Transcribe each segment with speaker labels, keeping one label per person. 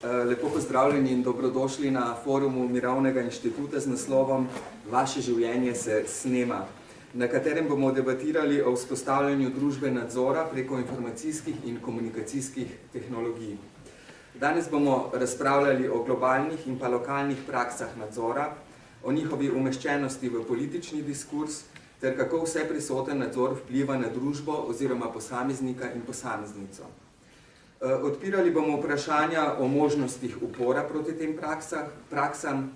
Speaker 1: Lepo pozdravljeni in dobrodošli na forumu Mirovnega inštituta z naslovom Vaše življenje se snema, na katerem bomo debatirali o vzpostavljanju družbe nadzora preko informacijskih in komunikacijskih tehnologij. Danes bomo razpravljali o globalnih in pa lokalnih praksah nadzora, o njihovi umeščenosti v politični diskurs, ter kako vse prisoten nadzor vpliva na družbo oziroma posameznika in posameznico. Odpirali bomo vprašanja o možnostih upora proti tem praksam,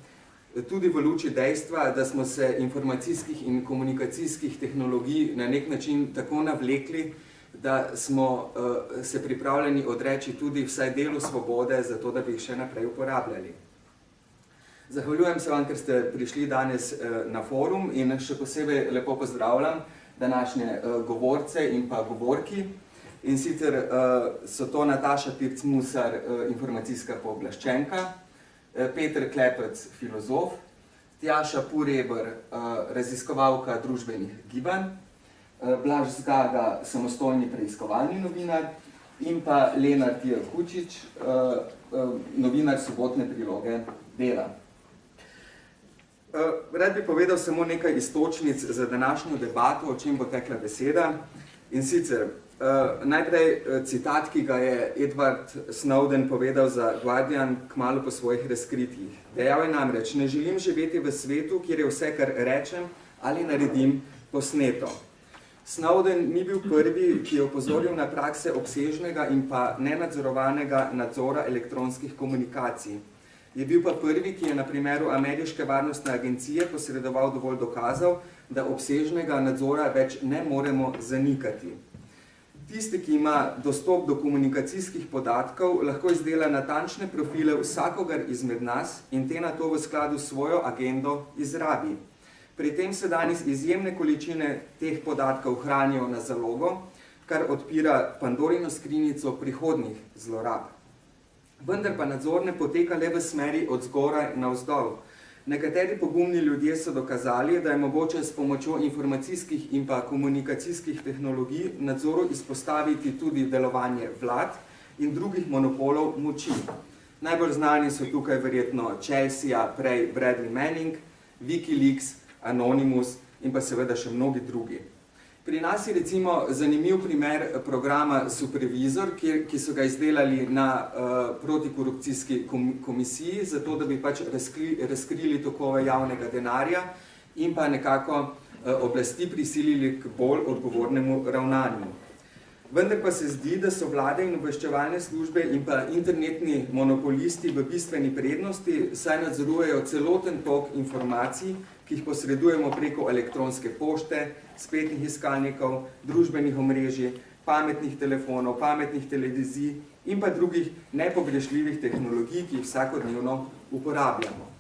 Speaker 1: tudi v luči dejstva, da smo se informacijskih in komunikacijskih tehnologij na nek način tako navlekli, da smo se pripravljeni odreči tudi vsaj delu svobode, zato da bi jih še naprej uporabljali. Zahvaljujem se vam, ker ste prišli danes na forum in še posebej lepo pozdravljam današnje govorce in pa govorki. In sicer so to Nataša Pirc-Musar, informacijska pooblaščenka, Peter Klepec, filozof, Tjaša Pureber, raziskovalka družbenih gibanj, Blaž Zgaga, samostojni preiskovalni novinar in pa Lenart Kučič, novinar sobotne priloge Dela. Rad bi povedal samo nekaj iztočnic za današnjo debato, o čem bo tekla beseda. In sicer, najprej citat, ki ga je Edward Snowden povedal za Guardian kmalu po svojih razkritjih. Dejal je namreč: ne želim živeti v svetu, kjer je vse, kar rečem ali naredim, posneto. Snowden ni bil prvi, ki je opozoril na prakse obsežnega in pa nenadzorovanega nadzora elektronskih komunikacij. Je bil pa prvi, ki je na primeru ameriške varnostne agencije posredoval dovolj dokazov, da obsežnega nadzora več ne moremo zanikati. Tisti, ki ima dostop do komunikacijskih podatkov, lahko izdela natančne profile vsakogar izmed nas in te na to v skladu s svojo agendo izrabi. Pri tem se danes izjemne količine teh podatkov hranijo na zalogo, kar odpira Pandorino skrinjico prihodnjih zlorab. Vendar pa nadzor ne poteka le v smeri od zgoraj navzdol. Nekateri pogumni ljudje so dokazali, da je mogoče s pomočjo informacijskih in pa komunikacijskih tehnologij nadzoru izpostaviti tudi delovanje vlad in drugih monopolov moči. Najbolj znani so tukaj verjetno Chelsea, prej Bradley Manning, WikiLeaks, Anonymous in pa seveda še mnogi drugi. Pri nas je recimo zanimiv primer programa Supervizor, ki so ga izdelali na protikorupcijski komisiji, zato da bi pač razkrili tokove javnega denarja in pa nekako oblasti prisilili k bolj odgovornemu ravnanju. Vendar pa se zdi, da so vlade in obveščevalne službe in pa internetni monopolisti v bistveni prednosti, saj nadzorujejo celoten tok informacij, ki jih posredujemo preko elektronske pošte, spletnih iskalnikov, družbenih omrežij, pametnih telefonov, pametnih televizij in pa drugih nepogrešljivih tehnologij, ki jih vsakodnevno uporabljamo.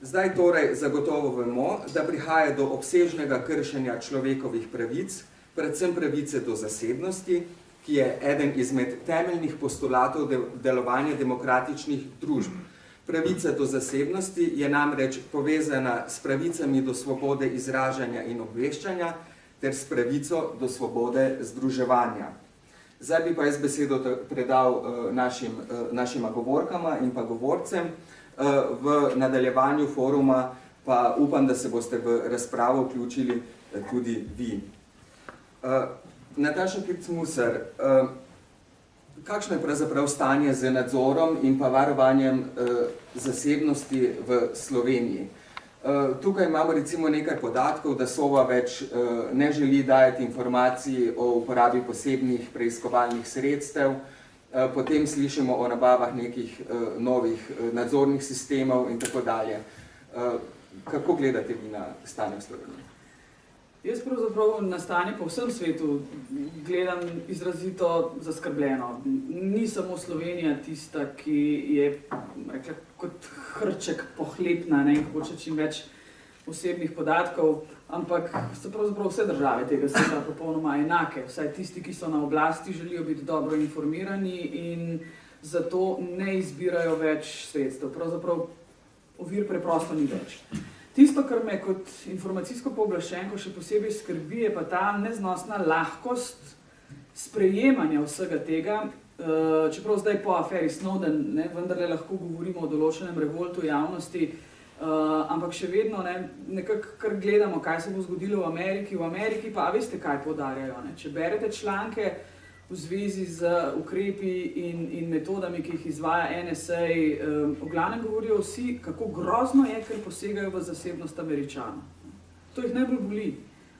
Speaker 1: Zdaj torej zagotovo vemo, da prihaja do obsežnega kršenja človekovih pravic, predvsem pravice do zasebnosti, ki je eden izmed temeljnih postulatov delovanja demokratičnih družb. Pravica do zasebnosti je namreč povezana s pravicami do svobode izražanja in obveščanja ter s pravico do svobode združevanja. Zdaj bi pa jaz besedo predal našima govorkama in pa govorcem. V nadaljevanju foruma pa upam, da se boste v razpravo vključili tudi vi. Nataša Pirc-Musar, kakšno je pravzaprav stanje z nadzorom in pa varovanjem zasebnosti v Sloveniji? Tukaj imamo recimo nekaj podatkov, da Sova več ne želi dajati informacij o uporabi posebnih preiskovalnih sredstev, potem slišimo o nabavah nekih novih nadzornih sistemov in tako dalje. Kako gledate vi na stanje v Sloveniji?
Speaker 2: Jaz pravzaprav na stanje po vsem svetu gledam izrazito zaskrbljeno. Ni samo Slovenija tista, ki je rekla, kot hrček pohlepna, in hoče čim več osebnih podatkov, ampak so pravzaprav vse države tega sveta popolnoma enake. Vsaj tisti, ki so na oblasti, želijo biti dobro informirani in zato ne izbirajo več sredstev. Pravzaprav ovir preprosto ni več. Tisto, kar me kot informacijsko pooblaščenko še posebej skrbi, je pa ta neznosna lahkost sprejemanja vsega tega, čeprav zdaj po aferi Snowden, ne, vendarle lahko govorimo o določenem revoltu javnosti, ampak še vedno nekako, kar gledamo, kaj se bo zgodilo v Ameriki pa veste, kaj poudarjajo. Ne? Če berete članke v zvezi z ukrepi in metodami, ki jih izvaja NSA, v glavnem govorijo vsi, kako grozno je, ker posegajo v zasebnost Američanov. To jih najbolj boli.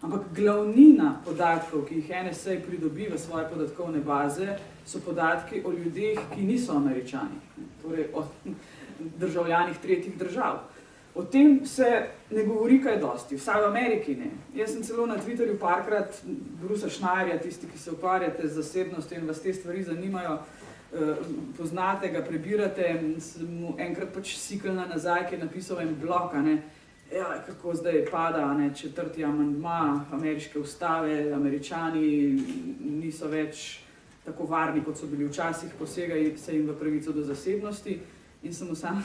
Speaker 2: Ampak glavnina podatkov, ki jih NSA pridobi v svoje podatkovne baze, so podatki o ljudeh, ki niso Američani, torej o državljanih tretjih držav. O tem se ne govori kaj dosti, vsaj v Ameriki ne. Jaz sem celo na Twitterju parkrat Brusa Schneierja, tisti, ki se ukvarjate z zasebnostjo in vas te stvari zanimajo, poznate ga, prebirate, sem mu enkrat pač sikljena nazaj, ki je napisal en blog, ja, kako zdaj pada 4. amandma ameriške ustave, Američani niso več tako varni, kot so bili včasih, posegajo se jim v pravico do zasebnosti. In sem mu sam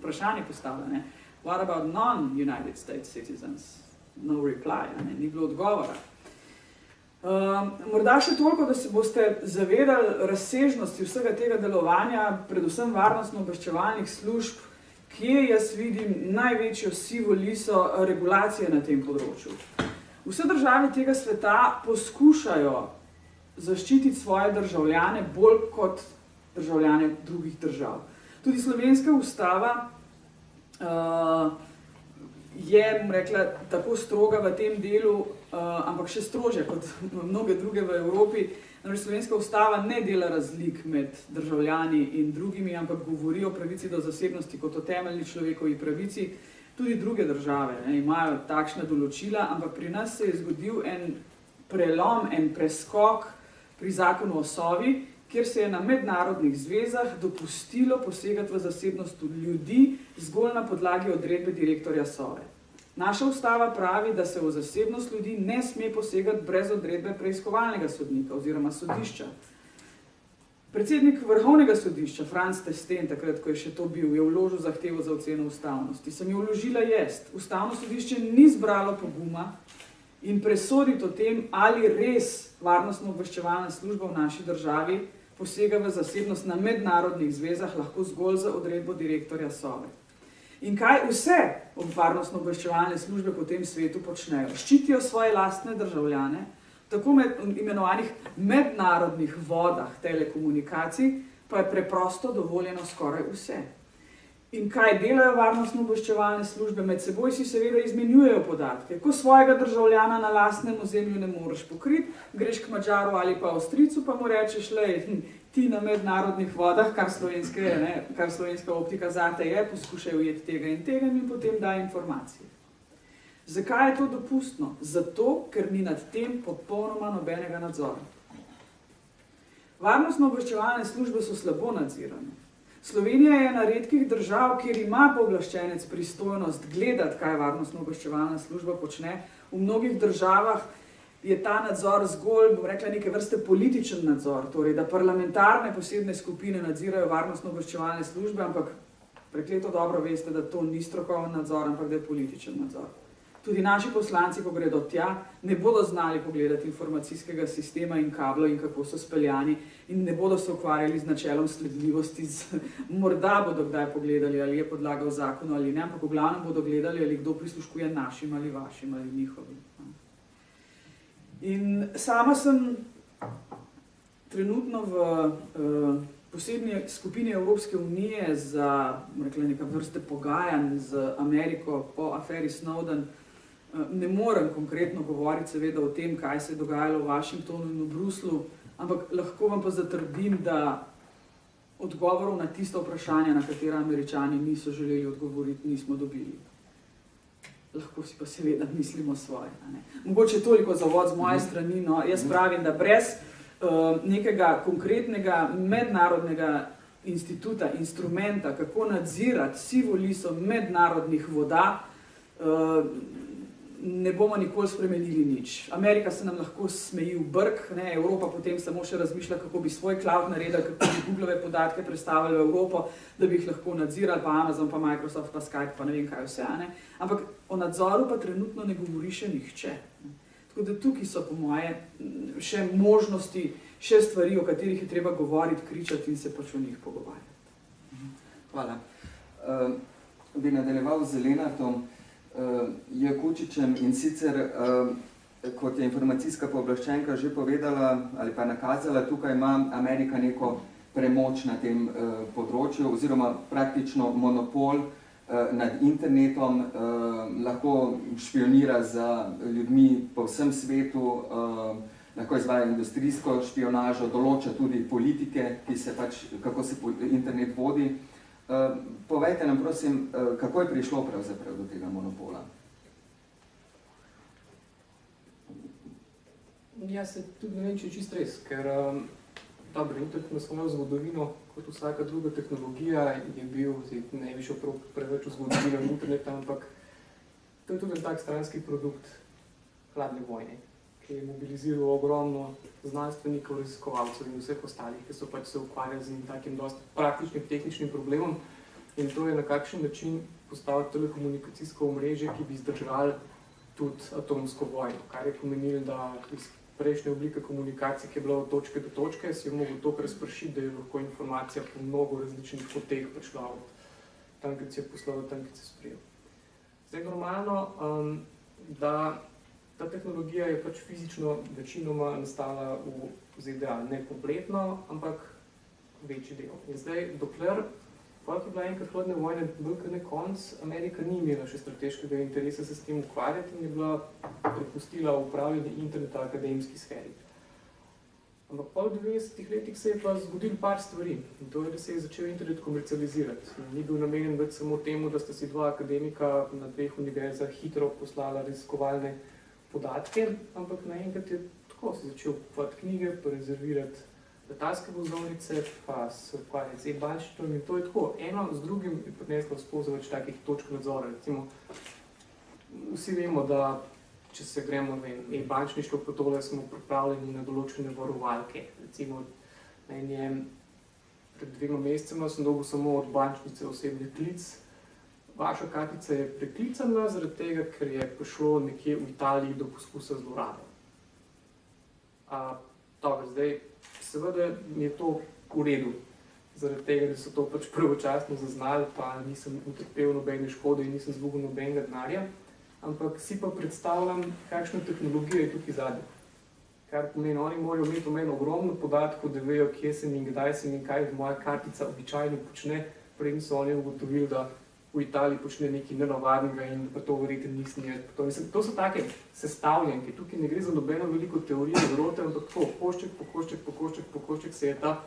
Speaker 2: vprašanje postavila, what about non-United States citizens? No reply, ni bilo odgovora. Morda še toliko, da se boste zavedali razsežnosti vsega tega delovanja, predvsem varnostno-obveščevalnih služb, kje jaz vidim največjo sivo liso regulacije na tem področju. Vse države tega sveta poskušajo zaščititi svoje državljane bolj kot državljane drugih držav. Tudi slovenska ustava je, rekla, tako stroga v tem delu, ampak še strožja kot mnoge druge v Evropi. Namreč slovenska ustava ne dela razlik med državljani in drugimi, ampak govori o pravici do zasebnosti kot o temeljni človekovi pravici. Tudi druge države imajo takšna določila, ampak pri nas se je zgodil en prelom, en preskok pri zakonu o Sovi, kjer se je na mednarodnih zvezah dopustilo posegati v zasebnost ljudi zgolj na podlagi odredbe direktorja Sove. Naša ustava pravi, da se v zasebnost ljudi ne sme posegati brez odredbe preiskovalnega sodnika oziroma sodišča. Predsednik Vrhovnega sodišča, Franc Testen, takrat, ko je še to bil, je vložil zahtevo za oceno ustavnosti. Sem jo vložila jaz. Ustavno sodišče ni zbralo poguma in presoditi o tem, ali res varnostno-obveščevalna služba v naši državi posega v zasebnost na mednarodnih zvezah, lahko zgolj za odredbo direktorja Sove. In kaj vse varnostno-obveščevalne službe po tem svetu počnejo? Ščitijo svoje lastne državljane, tako med imenovanih mednarodnih vodah telekomunikacij, pa je preprosto dovoljeno skoraj vse. In kaj delajo varnostno-obveščevalne službe? Med seboj si seveda izmenjujejo podatke. Ko svojega državljana na lastnem ozemlju ne moreš pokriti, greš k Madžaru ali pa Avstrijcu, pa mu rečeš, ti na mednarodnih vodah, kar slovenska optika zate je, poskušaj ujeti tega in tega in potem daj informacije. Zakaj je to dopustno? Zato, ker ni nad tem popolnoma nobenega nadzora. Varnostno-obveščevalne službe so slabo nadzirane. Slovenija je ena redkih držav, kjer ima pooblaščenec pristojnost gledati, kaj varnostno-obveščevalna služba počne. V mnogih državah je ta nadzor zgolj, bom rekla, neke vrste političen nadzor, torej da parlamentarne posebne skupine nadzirajo varnostno-obveščevalne službe, ampak prekleto dobro veste, da to ni strokoven nadzor, ampak da je političen nadzor. Tudi naši poslanci, ko gredo tja, ne bodo znali pogledati informacijskega sistema in kablov in kako so speljani in ne bodo se ukvarjali z načelom sledljivosti. Morda bodo kdaj pogledali, ali je podlaga v zakonu ali ne, ampak v glavnem bodo gledali, ali kdo prisluškuje našim ali vašim ali njihovim. In sama sem trenutno v posebni skupini Evropske unije za, rekla, neka vrste pogajanj z Ameriko po aferi Snowden. Ne morem konkretno govoriti seveda o tem, kaj se je dogajalo v Washingtonu in v Bruslu, ampak lahko vam pa zatrdim, da odgovorov na tista vprašanja, na katera Američani niso želeli odgovoriti, nismo dobili. Lahko si pa seveda mislimo svoje. Mogoče toliko za uvod z moje strani. No, jaz pravim, da brez nekega konkretnega mednarodnega instituta, instrumenta, kako nadzirati sivo liso mednarodnih voda, ne bomo nikoli spremenili nič. Amerika se nam lahko smeji v brk, Evropa potem samo še razmišlja, kako bi svoj cloud naredili, kako bi Googlove podatke predstavili v Evropo, da bi jih lahko nadzirali, pa Amazon, pa Microsoft, pa Skype, pa ne vem kaj vse. Ampak o nadzoru pa trenutno ne govori še nihče. Tako da tukaj so po moje še možnosti še stvari, o katerih je treba govoriti, kričati in se pač o njih pogovarjati.
Speaker 1: Hvala. Bi nadaljeval z Lenartom Jakučičem in sicer, kot je informacijska pooblaščenka že povedala ali pa nakazala, tukaj ima Amerika neko premoč na tem področju oziroma praktično monopol nad internetom, lahko špionira za ljudmi po vsem svetu, lahko izvaja industrijsko špionažo, določa tudi politike, ki se pač, kako se internet vodi. Povejte nam, prosim, kako je prišlo pravzaprav do tega monopola?
Speaker 3: Ja, se tudi ne vem, če je čist res, ker dobro, internet na svojo zgodovino, kot vsaka druga tehnologija, je bil, ne bi šel preveč v zgodovino interneta, ampak to je tudi en tak stranski produkt hladne vojne, ki je mobiliziral ogromno znanstvenikov, raziskovalcev in vseh ostalih, ki so pač se ukvarjali z takim dosti praktičnim, tehničnim problemom, in to je na kakšen način postavil telekomunikacijsko omrežje, ki bi zdržali tudi atomsko vojno, kar je pomenilo, da iz prejšnje oblike komunikacije, ki je bila od točke do točke, si jo mogel toliko razpršiti, da je lahko informacija po mnogo različnih poteh prišla od tam, ki si jo poslal, od tam, ki si jo sprejel. Zdaj, normalno, da ta tehnologija je pač fizično večinoma nastala v ZDA, ne kompletno, ampak večji del. In zdaj, dokler je bila enkrat hladne vojne bolj konc, Amerika ni imela še strateškega interesa se s tem ukvarjati in je bila prepustila upravljanje interneta akademski sferi. Ampak po 90-ih letih se je pa zgodilo par stvari. In to je, da se je začel internet komercializirati. Ni bil namenjen več samo temu, da sta si dva akademika na dveh univerzah hitro poslala raziskovalne podatke, ampak naenkrat je tako se začel kupovati knjige, pa rezervirati letalske vozovnice, pa se ukvarjati z e-bančništvom in to je tako. Eno z drugim je prineslo skozi več takih točk nadzora. Recimo, vsi vemo, da če se gremo e-bančništvo, pa tole smo pripravljeni na določene varovalke. Recimo, pred 2 mesecema sem dobil samo od bančnice osebni klic. Vaša kartica je preklicana zaradi tega, ker je prišlo nekje v Italiji do poskusa zlorabe. Dobro, zdaj, seveda mi je to v redu, zaradi tega, da so to pač pravočasno zaznali, pa nisem utrpel nobene škode in nisem izgubil nobenega denarja, ampak si pa predstavljam, kakšna tehnologija je tukaj zadnja. Kar pomeni, oni morajo imeti v meni ogromno podatkov, da vejo, kje sem in kdaj sem in kaj moja kartica običajno počne, preden so oni ugotovili, da v Italiji počne nekaj nenavadnega in pa to verjetno nisem jaz. To so take sestavljanke, tukaj ne gre za nobeno veliko teorijo zarote, ampak tako, košček se je ta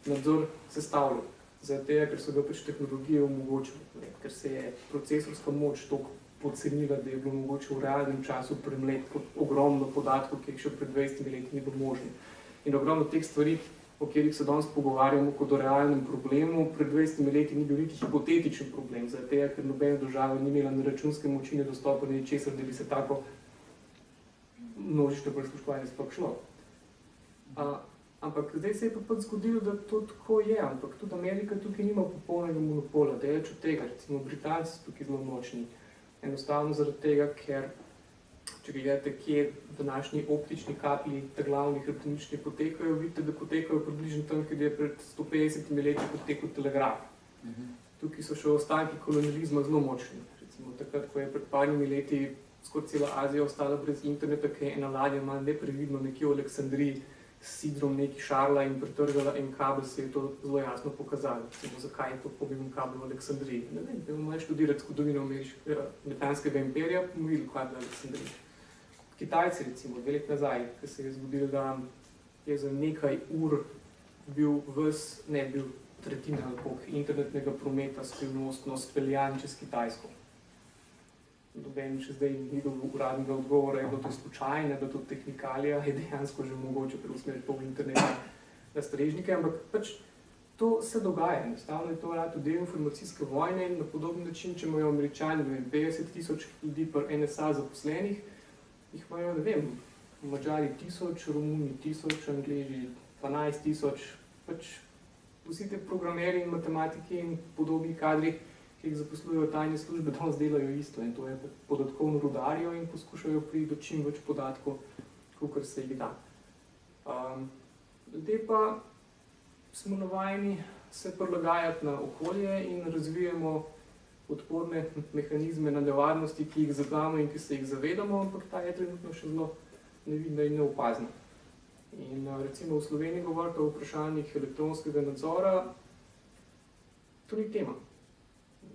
Speaker 3: nadzor sestavljal. Zaradi tega, ker so ga pač tehnologije omogočili, ker se je procesorska moč toliko podcenila, da je bilo mogoče v realnem času premleti ogromno podatkov, ki jih še pred 20 leti ni bilo možno. In ogromno teh stvari, o katerih se danes pogovarjamo kot o realnem problemu, pred 20 leti ni bil niti hipotetičen problem, zaradi tega, ker nobena država ni imela na računske moči dostopa do ničesar, da bi se tako množično prisluškovanje sploh šlo. Ampak zdaj se je pa zgodilo, da to tako je, ampak tudi Amerika tukaj nima popolnega monopola, daleč od tega, recimo Britanci so tukaj zelo močni. Enostavno zaradi tega, ker če gledate, kje današnji optični kabli, ta glavni hrbtenični potekajo, vidite, da potekajo približno tam, kjer je pred 150 leti potekal telegraf. Tukaj so še ostanki kolonializma zelo močni. Recimo takrat, ko je pred parimi leti skoraj cela Azija ostala brez interneta, ki je ena ladja malo neprevidno nekje v Aleksandriji s sidrom neki šarla in pretrgala en kabel, se je to zelo jasno pokazalo. Recimo, zakaj je to pomemben kabel v Aleksandriji. Ne vem, da bomo študirati zgodovino britanskega imperija, bomo videli, kaj je v Aleksandriji. Kitajci, recimo, 2 let nazaj, ki se je zgodilo, da je za nekaj ur bil tretjina internetnega prometa skrivnostno speljan čez Kitajsko. Noben še zdaj ni dobil uradnega odgovora, je bilo to slučajno, je bilo to tehnikalija, je dejansko že mogoče preusmeriti pol interneta na strežnike, ampak pač to se dogaja. Enostavno je to rado del informacijske vojne in na podoben način, če imajo Američani 50,000 ljudi per NSA zaposlenih, jih imajo, ne vem, Madžari 1000, Romuni 1000, Angleži 12,000, pač vsi te programeri in matematiki in podobni kadri, ki jih zaposlujejo tajne službe, danes delajo isto in to je podatkovno rudarijo in poskušajo priti do čim več podatkov, kakor se jih da. Ljudje pa smo navajeni se prilagajati na okolje in razvijamo odporne mehanizme na nevarnosti, ki jih zaznamo in ki se jih zavedamo, ampak ta je trenutno še zelo nevidna in neopazna. In recimo v Sloveniji govorite o vprašanjih elektronskega nadzora, to ni tema.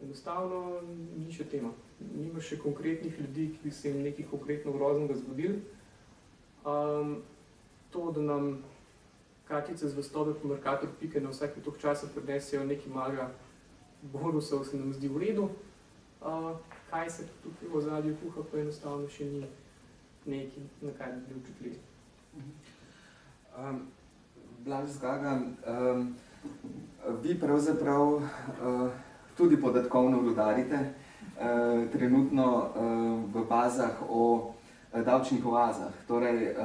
Speaker 3: Enostavno ni še tema. Nima še konkretnih ljudi, ki bi se jim nekaj konkretno groznega zgodili. To, da nam kartice zvestobe po Mercator.pike na vsake toliko časa prinesejo nekaj malega bonusov, se nam zdi v redu. Kaj se tukaj v ozadju kuha, pa enostavno še ni nekaj, na kaj bi bili občutljivi.
Speaker 1: Blaž Zgaga, vi pravzaprav tudi podatkovno rudarite trenutno v bazah o davčnih oazah. Torej,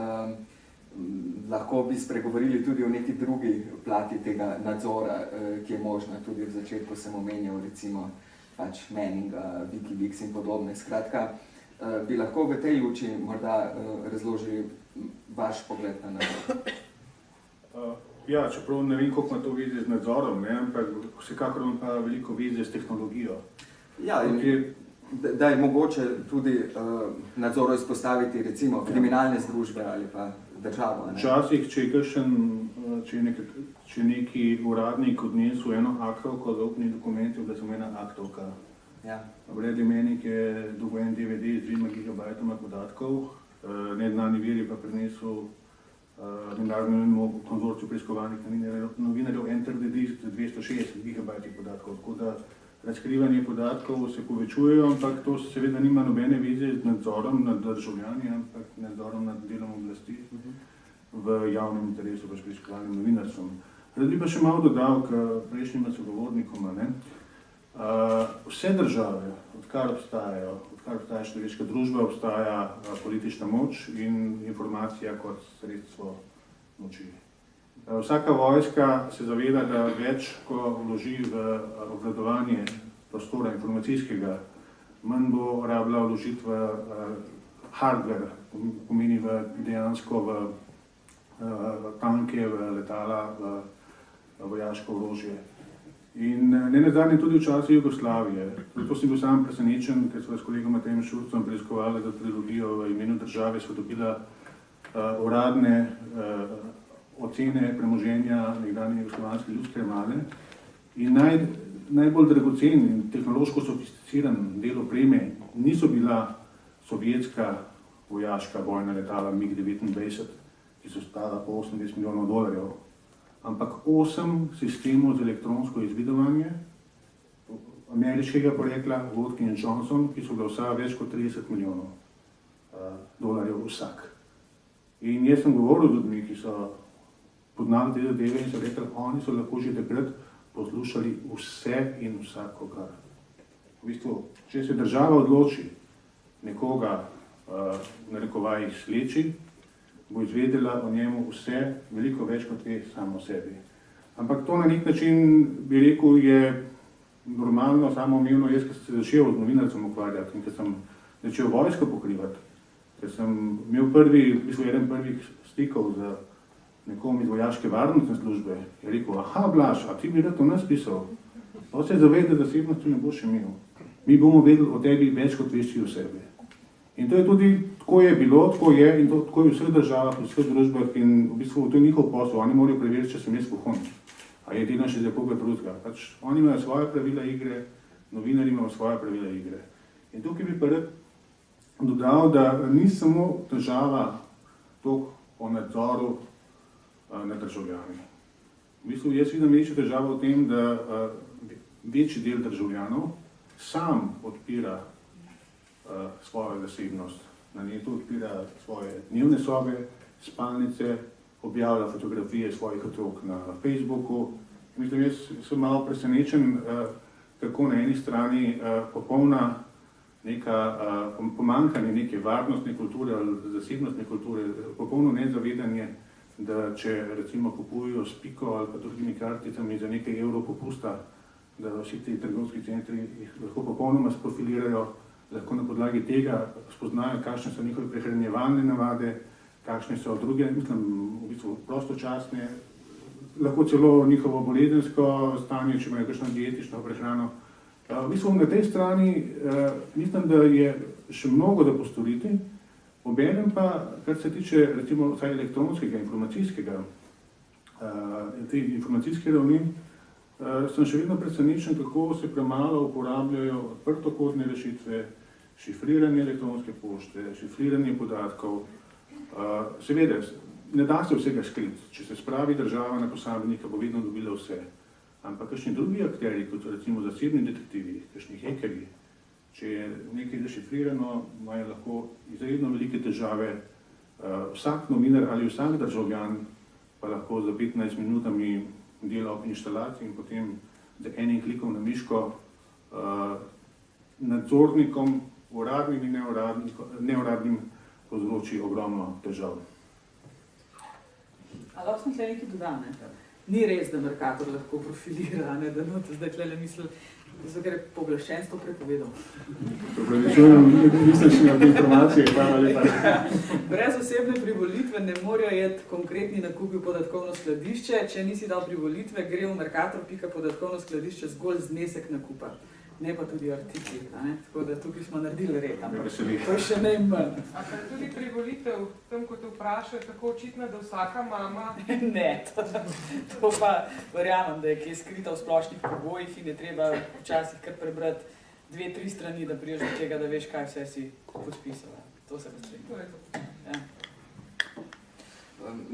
Speaker 1: lahko bi spregovorili tudi o neki drugi plati tega nadzora, ki je možna. Tudi v začetku sem omenjal recimo pač Manninga, Wikileaks in podobne. Skratka, bi lahko v tej luči morda razložili vaš pogled na nadzor?
Speaker 4: Ja, čeprav ne vem, koliko ima to veze z nadzorom, ne, ampak vsekakor ima pa veliko veze s tehnologijo.
Speaker 1: Ja, da je mogoče tudi nadzoru izpostaviti recimo kriminalne združbe ali pa državo.
Speaker 4: Včasih, če je neki uradnik odnesel eno aktovko zaupnih dokumentov, da sem ena aktovka.
Speaker 1: Ja.
Speaker 4: Brad Manning je dobil en DVD z 2 gigabajtoma podatkov, neznani vir je pa prinesel mednarodnemu konzorciju preiskovalnih novinarjev Enter the Disk z 260 gigabajtih podatkov. Tako da razkrivanje podatkov se povečujejo, ampak to seveda nima nobene veze z nadzorom nad državljani, ampak nadzorom nad delom oblasti v javnem interesu, pač preiskovalnim novinarstvom. Rad bi pa še malo dodal k prejšnjima sogovornikoma. Vse države, odkar obstaja človeška družba, obstaja politična moč in informacija kot sredstvo moči. Vsaka vojska se zaveda, da več, ko vloži v obvladovanje prostora informacijskega, manj bo rabila vložiti v hardware, pomeni dejansko v tanke, v letala, v vojaško orožje. In nenazadnje tudi v času Jugoslavije. Zato sem bil sam presenečen, ker sva s kolegom Matejem Šurcem preiskovala za trilogijo V imenu države, sva dobila uradne ocene premoženja nekdanje jugoslovanske ljudske armade. In najbolj dragocen in tehnološko sofisticiran del opreme niso bila sovjetska vojaška vojna letala MiG-29, ki so stala po $80 milijonov, ampak 8 sistemov za elektronsko izvidovanje ameriškega porekla Vodkin & Johnson, ki so ga vsa več kot $30 milijonov vsak. In jaz sem govoril z ljudmi, ki so poznali te zadeve in so rekli, oni so lahko že takrat poslušali vse in vsakogar. V bistvu, če se država odloči nekoga v narekovajih sleči, bo izvedela o njemu vse, veliko več kot ve samo o sebi. Ampak to na nek način, bi rekel, je normalno, samoumevno. Jaz, ko sem se začel z novinarstvom ukvarjati in ko sem začel vojsko pokrivati, ker sem imel eden prvih stikov z nekom iz vojaške varnostne službe, je rekel, aha, Blaž, a ti bi rad o nas pisal? Pa se zaveda, da zasebnosti ne boš imel. Mi bomo vedeli o tebi več kot veš ti o sebi. In to je tudi, tako je bilo, tako je in tako je v vseh državah, v vseh družbah in v bistvu to je njihov posel. Oni morajo preveriti, če sem jaz vohun. A je edino še za koga drugega. Pač oni imajo svoje pravila igre, novinarji imajo svoje pravila igre. In tukaj bi pa rad dodal, da ni samo težava toliko o nadzoru nad državljani. V bistvu jaz vidim večjo težavo v tem, da večji del državljanov sam odpira svojo zasebnost. Na netu odpira svoje dnevne sobe, spalnice, objavlja fotografije svojih otrok na Facebooku. Mislim, jaz sem malo presenečen, kako na eni strani popolna neka pomanjkanje neke varnostne kulture ali zasebnostne kulture, popolno nezavedanje, da če recimo kupujejo s Piko ali pa drugimi karticami za nekaj evrov popusta, da vsi ti trgovski centri jih lahko popolnoma sprofilirajo, lahko na podlagi tega spoznajo, kakšne so njihove prehranjevalne navade, kakšne so druge, mislim, v bistvu prostočasne, lahko celo njihovo bolezensko stanje, če imajo kakšno dietično prehrano. V bistvu na tej strani mislim, da je še mnogo da postoriti, obenem pa, kar se tiče recimo vsaj elektronskega, informacijske ravni, sem še vedno presenečen, kako se premalo uporabljajo odprtokodne rešitve, šifriranje elektronske pošte, šifriranje podatkov. Seveda, ne da se vsega skriti, če se spravi država na posameznika, bo vedno dobila vse. Ampak kakšni drugi akteri, kot so recimo zasebni detektivi, kakšni hekerji, če je nekaj zašifrirano, imajo lahko izredno velike težave. Vsak novinar ali vsak državljan pa lahko za 15 minutami dela ob inštalaciji in potem z enim klikom na miško nadzornikom, uradnim in neuradnim, povzroči ogromno težav.
Speaker 2: A lahko sem tle nekaj dodal, ne? Ni res, da Mercator lahko profilira, ne? Da note zdaj tle misli, zato ker je pooblaščenstvo prepovedal.
Speaker 4: Mislim si na te informacije, hvala lepa.
Speaker 2: Brez osebne privolitve ne morejo jeti konkretni nakupi v podatkovno skladišče. Če nisi dal privolitve, gre v Mercator.podatkovno skladišče zgolj znesek nakupa. Ne pa tudi artikli, ne? Tako da tukaj smo naredili red, ampak to je še najmanj.
Speaker 5: A pa tudi privolitev, tam ko te vprašajo, tako očitno, da vsaka mama...
Speaker 2: Ne, to pa verjamem, da je kje skrita v splošnih pogojih in je treba včasih kar prebrati 2-3 strani, da priješ do tega, da veš, kaj vse si podpisala. To se pa strinja.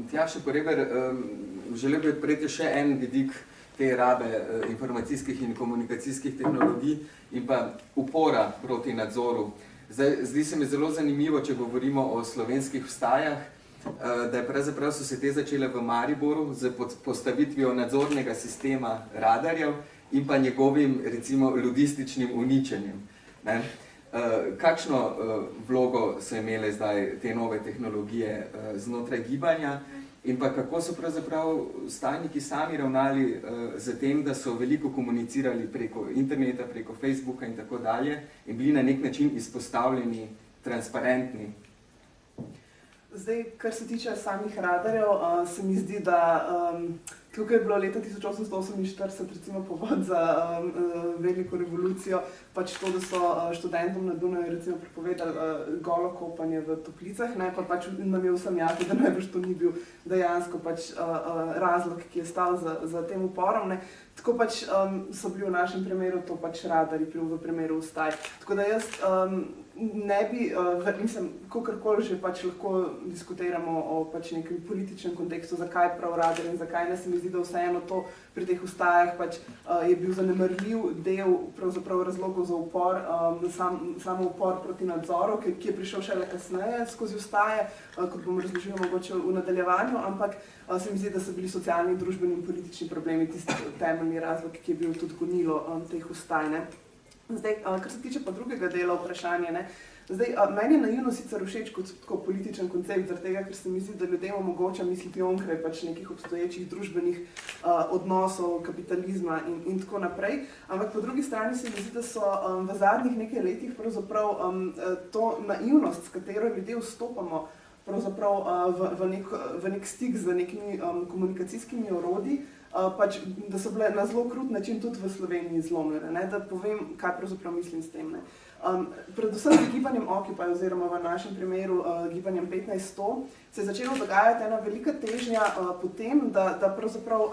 Speaker 1: Tjaša Poreber, želel bi odpreti še en vidik te rabe informacijskih in komunikacijskih tehnologij in pa upora proti nadzoru. Zdi se mi zelo zanimivo, če govorimo o slovenskih vstajah, da je pravzaprav so se te začele v Mariboru z postavitvijo nadzornega sistema radarjev in pa njegovim, recimo, ludističnim uničenjem. Ne? Kakšno vlogo so imele zdaj te nove tehnologije znotraj gibanja? In pa kako so pravzaprav stajniki sami ravnali z tem, da so veliko komunicirali preko interneta, preko Facebooka in tako dalje in bili na nek način izpostavljeni, transparentni?
Speaker 6: Zdaj, kar se tiče samih radarjev, se mi zdi, da tukaj je bilo leta 1848 recimo povod za veliko revolucijo, pač to, da so študentom na Dunaju recimo prepovedali golo kopanje v toplicah, ne, pa pač nam je vsem jasno, da najbrž to ni bil dejansko pač razlog, ki je stal za tem uporom, ne. Tako pač so bili v našem primeru to pač radarji v primeru vstaj. Tako da jaz ne bi, mislim, kakorkoli že pač lahko diskutiramo o pač nekem političnem kontekstu, zakaj prav radar in zakaj ne, se mi zdi, da vseeno to pri teh vstajah pač je bil zanemarljiv del pravzaprav razlogov za upor, samo upor proti nadzoru, ki je prišel šele kasneje skozi vstaje, kot bom razložila mogoče v nadaljevanju, ampak se mi zdi, da so bili socialni, družbeni in politični problemi tisti temeljni razlog, ki je bil tudi gonilo teh vstaj, ne. Zdaj, kar se tiče pa drugega dela vprašanja, ne, zdaj, meni je naivno sicer všeč kot tako političen koncept, zaradi tega, ker se mi zdi, da ljudem omogoča misliti onkraj pač nekih obstoječih družbenih odnosov, kapitalizma in tako naprej, ampak po drugi strani se mi zdi, da so v zadnjih nekaj letih pravzaprav to naivnost, s katero ljudje vstopamo pravzaprav v nek stik z nekimi komunikacijskimi orodji, pač, da so bile na zelo krut način tudi v Sloveniji zlomljene, ne? Da povem, kaj pravzaprav mislim s tem. Ne? Predvsem z gibanjem Occupy, oziroma v našem primeru gibanjem 15.100, se je začelo dogajati ena velika težnja po tem, da pravzaprav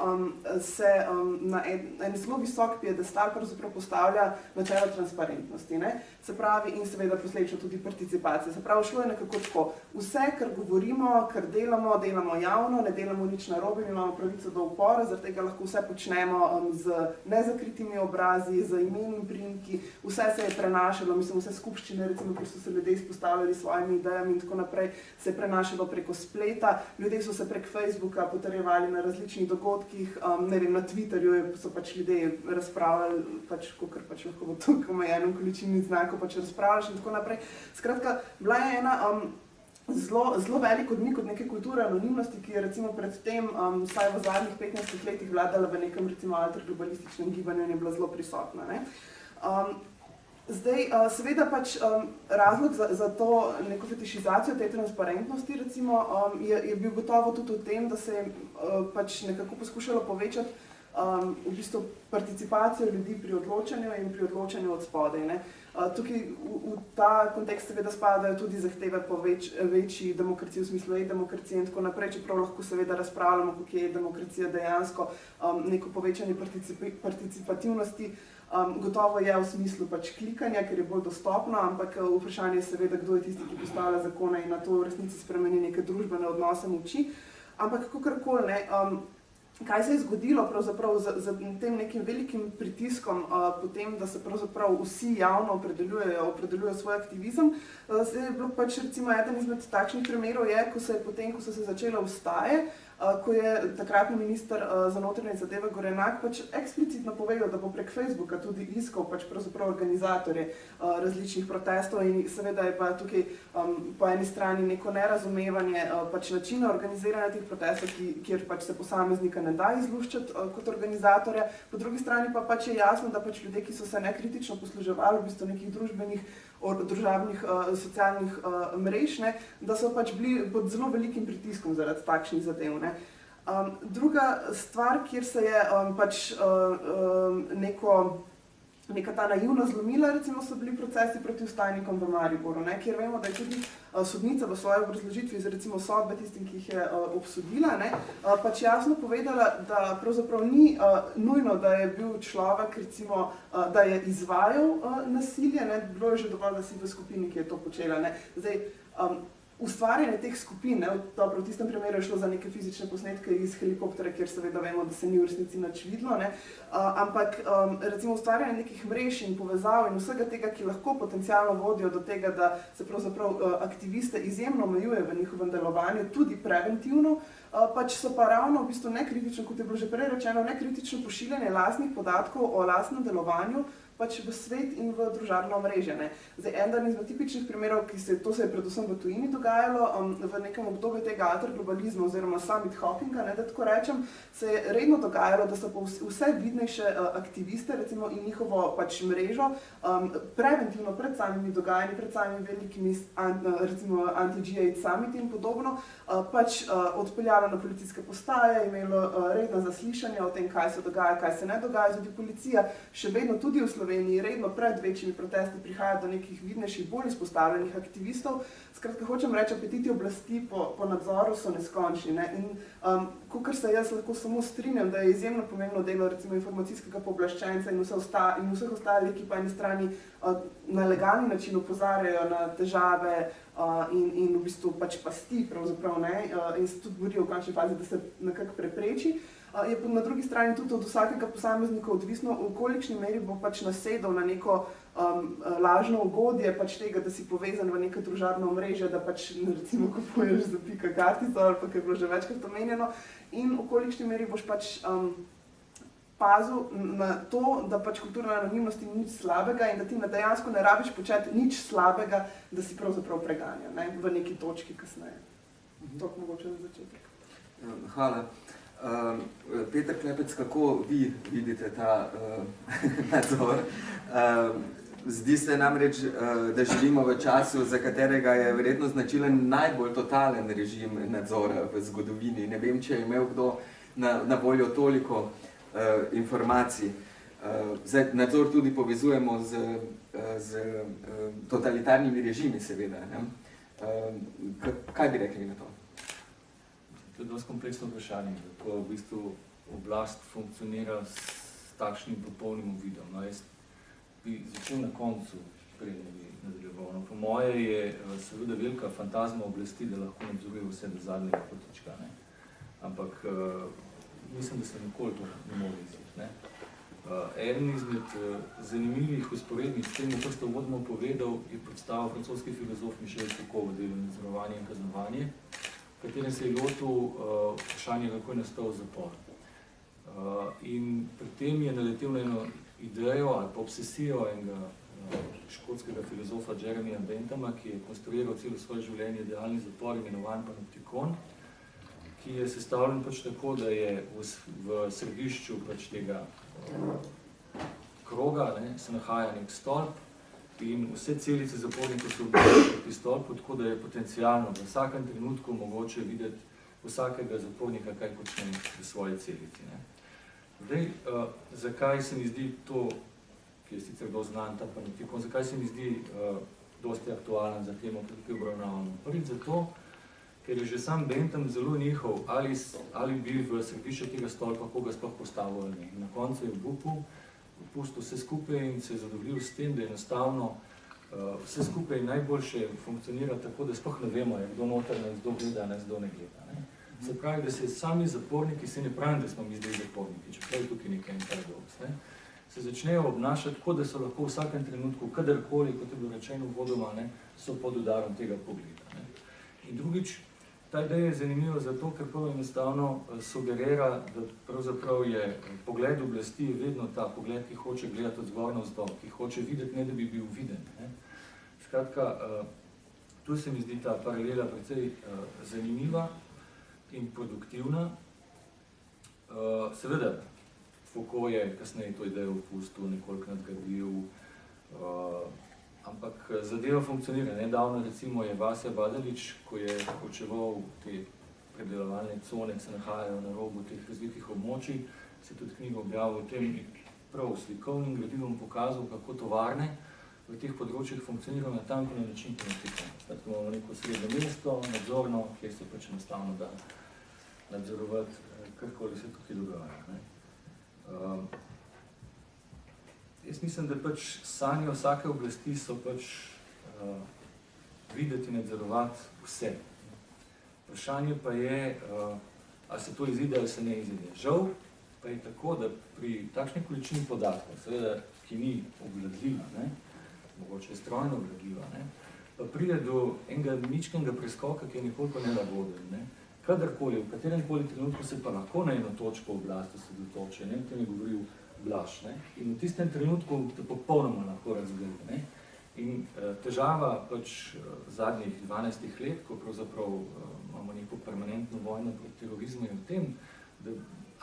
Speaker 6: se na en zelo visok piedestal pravzaprav postavlja načelo transparentnosti, ne? Se pravi, in seveda posledično tudi participacije. Se pravi, šlo je nekako tako. Vse, kar govorimo, kar delamo, delamo javno, ne delamo nič narobe, imamo pravico do upora, zaradi tega lahko vse počnemo z nezakritimi obrazi, z imeni in priimki, vse se je prenašalo, mislim, vse skupščine, recimo, kjer so se ljudje izpostavljali svojimi idejami in tako naprej, se je prenašalo preko spleta, ljudje so se prek Facebooka potrjevali na različnih dogodkih, ne vem, na Twitterju so pač ljudje razpravljali, pač, kakor pač lahko v tukaj omejenem količini znakov pač razpravljaš in tako naprej. Skratka, bila je ena zelo velik odmik od neke kulture anonimnosti, ki je recimo pred tem, vsaj v zadnjih 15 letih vladala v nekem recimo alterglobalističnem gibanju in je bila zelo prisotna, ne. Zdaj, seveda pač razlog za to neko fetišizacijo te transparentnosti recimo, je bil gotovo tudi v tem, da se je pač nekako poskušalo povečati v bistvu participacijo ljudi pri odločanju in pri odločanju od spodaj. Ne. Tukaj v ta kontekst seveda spadajo tudi zahteve po večji demokraciji, v smislu e-demokracije in tako naprej, čeprav lahko seveda razpravljamo, kako je demokracija dejansko neko povečanje participativnosti. Gotovo je v smislu pač klikanja, ker je bolj dostopno, ampak vprašanje je seveda, kdo je tisti, ki postavlja zakone in na to v resnici spremeni neke družbene odnose moči. Ampak kakorkoli, ne, kaj se je zgodilo pravzaprav z tem nekim velikim pritiskom potem, da se pravzaprav vsi javno opredeljujejo svoj aktivizem, se je bilo pač recimo eden izmed takšnih primerov je, ko so se začele vstaje, ko je takratni minister za notranje zadeve Gorenak pač eksplicitno povedal, da bo prek Facebooka tudi iskal pač pravzaprav organizatorje različnih protestov in seveda je pa tukaj po eni strani neko nerazumevanje pač načina organiziranja teh protestov, kjer pač se posameznika ne da izluščati kot organizatorja, po drugi strani pa pač je jasno, da pač ljudje, ki so se nekritično posluževali v bistvu nekih družbenih družabnih socialnih mrež, ne, da so pač bili pod zelo velikim pritiskom zaradi takšnih zadev. Ne. Druga stvar, kjer se je pač neka ta naivna zlomila, recimo so bili procesi proti vstajnikom v Mariboru, ne, kjer vemo, da je tudi sodnica v svoji obrazložitvi za recimo sodbe tistim, ki jih je obsodila, ne, pač jasno povedala, da pravzaprav ni nujno, da je bil človek recimo, da je izvajal nasilje, ne, bilo je že dovolj, da si v skupini, ki je to počela. Ne. Zdaj, ustvarjanje teh skupin, ne, dobro, v tistem primeru je šlo za neke fizične posnetke iz helikoptera, kjer seveda vemo, da se ni v resnici nič videlo, ne, ampak recimo ustvarjanje nekih mrež in povezav in vsega tega, ki lahko potencialno vodijo do tega, da se pravzaprav aktiviste izjemno omejuje v njihovem delovanju, tudi preventivno, pač so pa ravno v bistvu nekritično, kot je bilo že prej rečeno, nekritično pošiljanje lastnih podatkov o lastnem delovanju pač v svet in v družabno omrežje. Zdaj, eden izmed tipičnih primerov, to se je predvsem v tujini dogajalo, v nekem obdobju tega alterglobalizma oziroma summit hoppinga, ne, da tako rečem, se je redno dogajalo, da so pa vse vidnejše aktiviste recimo, in njihovo pač mrežo preventivno pred samimi dogajanji, pred samimi velikimi recimo anti-G8 summit in podobno, pač odpeljalo na policijske postaje, imelo redna zaslišanja o tem, kaj se dogaja, kaj se ne dogaja. Tudi policija še vedno tudi v Sloveniji redno pred večjimi protesti prihaja do nekih vidnejših, bolj izpostavljenih aktivistov. Skratka, hočem reči, apetiti oblasti po nadzoru so neskončni. Ne? In kakor se jaz lahko samo strinjam, da je izjemno pomembno delo recimo informacijskega pooblaščenca in vseh ostalih, ki po eni strani na legalni način opozarjajo na težave in v bistvu pač pasti pravzaprav, ne? In se tudi borijo v končni fazi, da se nekako prepreči. Je pa na drugi strani tudi od vsakega posameznika odvisno, v kolikšni meri bo pač nasedel na neko lažno ugodje pač tega, da si povezan v neka družabna omrežja, da pač recimo kupuješ za pika kartico ali pa, kar je bilo že večkrat omenjeno, in v kolikšni meri boš pač pazil na to, da pač kulturna anonimnost ni nič slabega in da ti dejansko ne rabiš početi nič slabega, da si pravzaprav preganja, ne, v neki točki kasneje. To mogoče za začetek.
Speaker 1: Hvala. Peter Klepec, kako vi vidite ta nadzor? Zdi se namreč, da živimo v času, za katerega je verjetno značilen najbolj totalen režim nadzora v zgodovini. Ne vem, če je imel kdo na voljo toliko informacij. Zdaj, nadzor tudi povezujemo z totalitarnimi režimi, seveda. Ne? Kaj bi rekli na to?
Speaker 7: To je dosti kompleksno vprašanje, kako v bistvu oblast funkcionira s takšnim popolnim uvidom. No, jaz bi začel na koncu, preden bi nadaljeval. No, po moje je seveda velika fantazma oblasti, da lahko nadzoruje vse do zadnjega kotička. Ne? Ampak mislim, da se nikoli to ne more izviti. Eden izmed zanimivih usporednic s tem, kar ste uvodno povedal, je predstavil francoski filozof Michel Foucault v delu Nadzorovanje in kaznovanje, v katerem se je lotil vprašanje, kako je nastal zapor. In pri tem je naletel na eno idejo ali pa obsesijo enega škotskega filozofa Jeremija Benthama, ki je konstruiral celo svoje življenje idealni zapor, imenovan Panoptikon, ki je sestavljen pač tako, da je v središču pač tega kroga, ne, se nahaja nek stolp In vse celice zapornikov so obrnjene proti stolpu, tako da je potencialno v vsakem trenutku mogoče videti vsakega zapornika, kaj počne v svoji celici. Ne. Zdaj, zakaj se mi zdi to, ki je sicer dosti znan, ta panoptikon, zakaj se mi zdi dosti aktualen za temo, ki obravnavamo? Prvič zato, ker je že sam Bentham zelo njihov, ali bi v središče tega stolpa koga sploh postavil ali ne. Na koncu je pustil vse skupaj in se je zadovoljil s tem, da enostavno vse skupaj najboljše funkcionira tako, da sploh ne vemo, je kdo noter, kdo gleda, kdo ne gleda. Ne. Se pravi, da se sami zaporniki, se ne pravim, da smo mi zdaj zaporniki, čeprav je tukaj nekaj paradoks, ne, se začnejo obnašati tako, da so lahko v vsakem trenutku, kadarkoli, kot je bilo rečeno vodoma, ne, so pod udarom tega pogleda. Ne. In drugič, ta ideja je zanimiva zato, ker prav enostavno sugerira, da pravzaprav je pogled oblasti vedno ta pogled, ki hoče gledati od zgor navzdol, ki hoče videti, ne da bi bil viden. Ne. Skratka, tu se mi zdi ta paralela precej zanimiva in produktivna. Seveda, Foucault je kasneje to idejo opustil, nekoliko nadgradil, ampak zadeva funkcionira. Nedavno recimo je Vasja Badalič, ko je počeval te predelovalne cone, ki se nahajajo na robu teh razvitih območij, se tudi knjigo objavil o tem in prav slikovnim gradivom pokazal, kako tovarne v teh področjih funkcionirajo natanko na način panoptikona. Tako imamo neko srednje mesto, nadzorno, kjer se pač enostavno da nadzorovati, karkoli se tukaj dogaja. Jaz mislim, da pač sanje vsake oblasti so pač videti in nadzorovati vse. Vprašanje pa je, ali se to izide ali se ne izide. Žal pa je tako, da pri takšni količini podatkov, seveda, ki ni obvladljiva, ne, mogoče je strojno obvladljiva, ne, pa pride do enega ničkega preskoka, ki je nekoliko nelagoden. Ne. Kadarkoli, v katerem koli trenutku se pa lahko na eno točko oblasti se dotoče, ne, tem je govoril Blaž, ne, in v tistem trenutku te popolnoma lahko razgleda, ne. In težava pač zadnjih 12 let, ko pravzaprav imamo neko permanentno vojno proti terorizmu, je v tem, da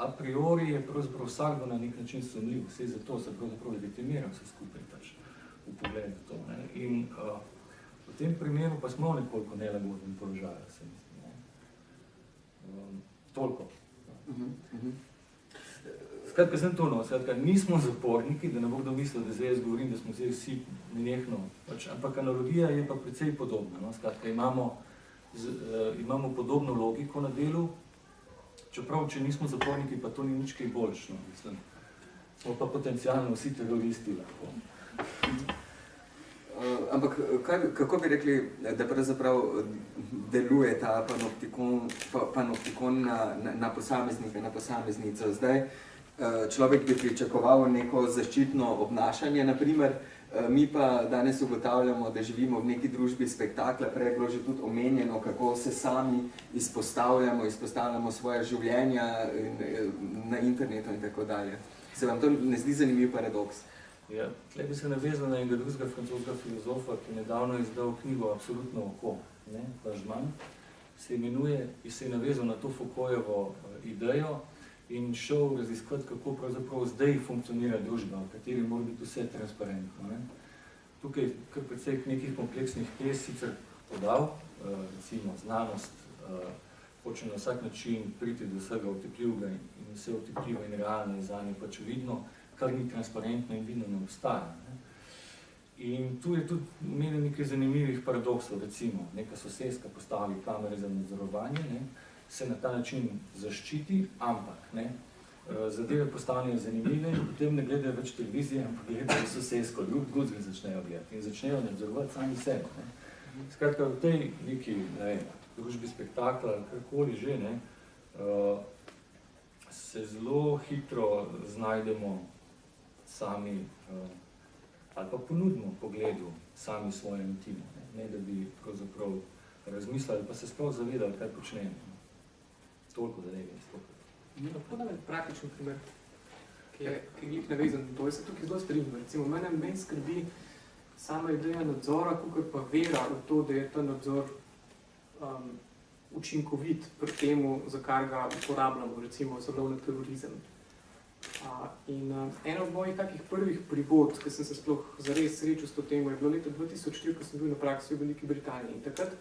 Speaker 7: a priori je pravzaprav vsakdo na nek način sumljiv, vse zato se pravzaprav legitimira vse skupaj pač v pogledu to. Ne. In v tem primeru pa smo v nekoliko nelagodnem položaju, se mislim. Ne. Toliko. Skratka, sem to no, skratka, nismo zaporniki, da ne bo kdo mislil, da zdaj jaz govorim, da smo zdaj vsi nenehno, pač, ampak analogija je pa precej podobna. No. Skratka, imamo podobno logiko na delu, čeprav, če nismo zaporniki, pa to ni nič kaj boljšno. Mislim, smo pa potencialno vsi teroristi lahko.
Speaker 1: Ampak kako bi rekli, da pravzaprav deluje ta panoptikon na posameznika, na posameznico? Zdaj, človek bi pričakoval neko zaščitno obnašanje, naprimer, mi pa danes ugotavljamo, da živimo v neki družbi spektakla, prej je bilo že tudi omenjeno, kako se sami izpostavljamo svoje življenja na internetu in tako dalje. Se vam to ne zdi zanimiv paradoks?
Speaker 7: Ja, tle bi se navezal na enega drugega francoskega filozofa, ki je nedavno izdal knjigo Absolutno oko, ne, Pažman, se imenuje in se je navezal na to Foucaultovo idejo in šel raziskovati, kako pravzaprav zdaj funkcionira družba, v kateri mora biti vse transparentno. Ne. Tukaj kar precej nekih kompleksnih tez sicer podal, recimo znanost, hoče na vsak način priti do vsega otepljivega in vse otepljivo in realno je zanje pač vidno, kar ni transparentno in vidno ne obstaja. Ne. In tu je tudi imeli nekaj zanimivih paradoksov, recimo, neka soseska postavi kamere za nadzorovanje, ne, se na ta način zaščiti, ampak ne, zadeve postanejo zanimive in potem ne gledajo več televizije, ampak gledajo sosesko, drugega začnejo gledati in začnejo nadzorovati sami sebe. Ne. Skratka, v tej neki družbi spektakla, karkoli že, ne, se zelo hitro znajdemo sami ali pa ponudimo pogledu sami svoje intime, ne da bi pravzaprav razmislili pa se sploh zavedali, kaj počnemo. Toliko, da ne bi stopili.
Speaker 3: Lahko da je praktičen primer, ki je glih navezan na to. Jaz se tukaj zelo strinjam. Recimo, meni skrbi sama ideja nadzora, kakor pa vera v to, da je ta nadzor učinkovit pri temu, za kar ga uporabljamo, recimo za lov na terorizem. Ena od mojih takih prvih prigod, ki sem se sploh zares srečal s to temo, je bilo leta 2004, ko sem bil na praksi v Veliki Britaniji. In takrat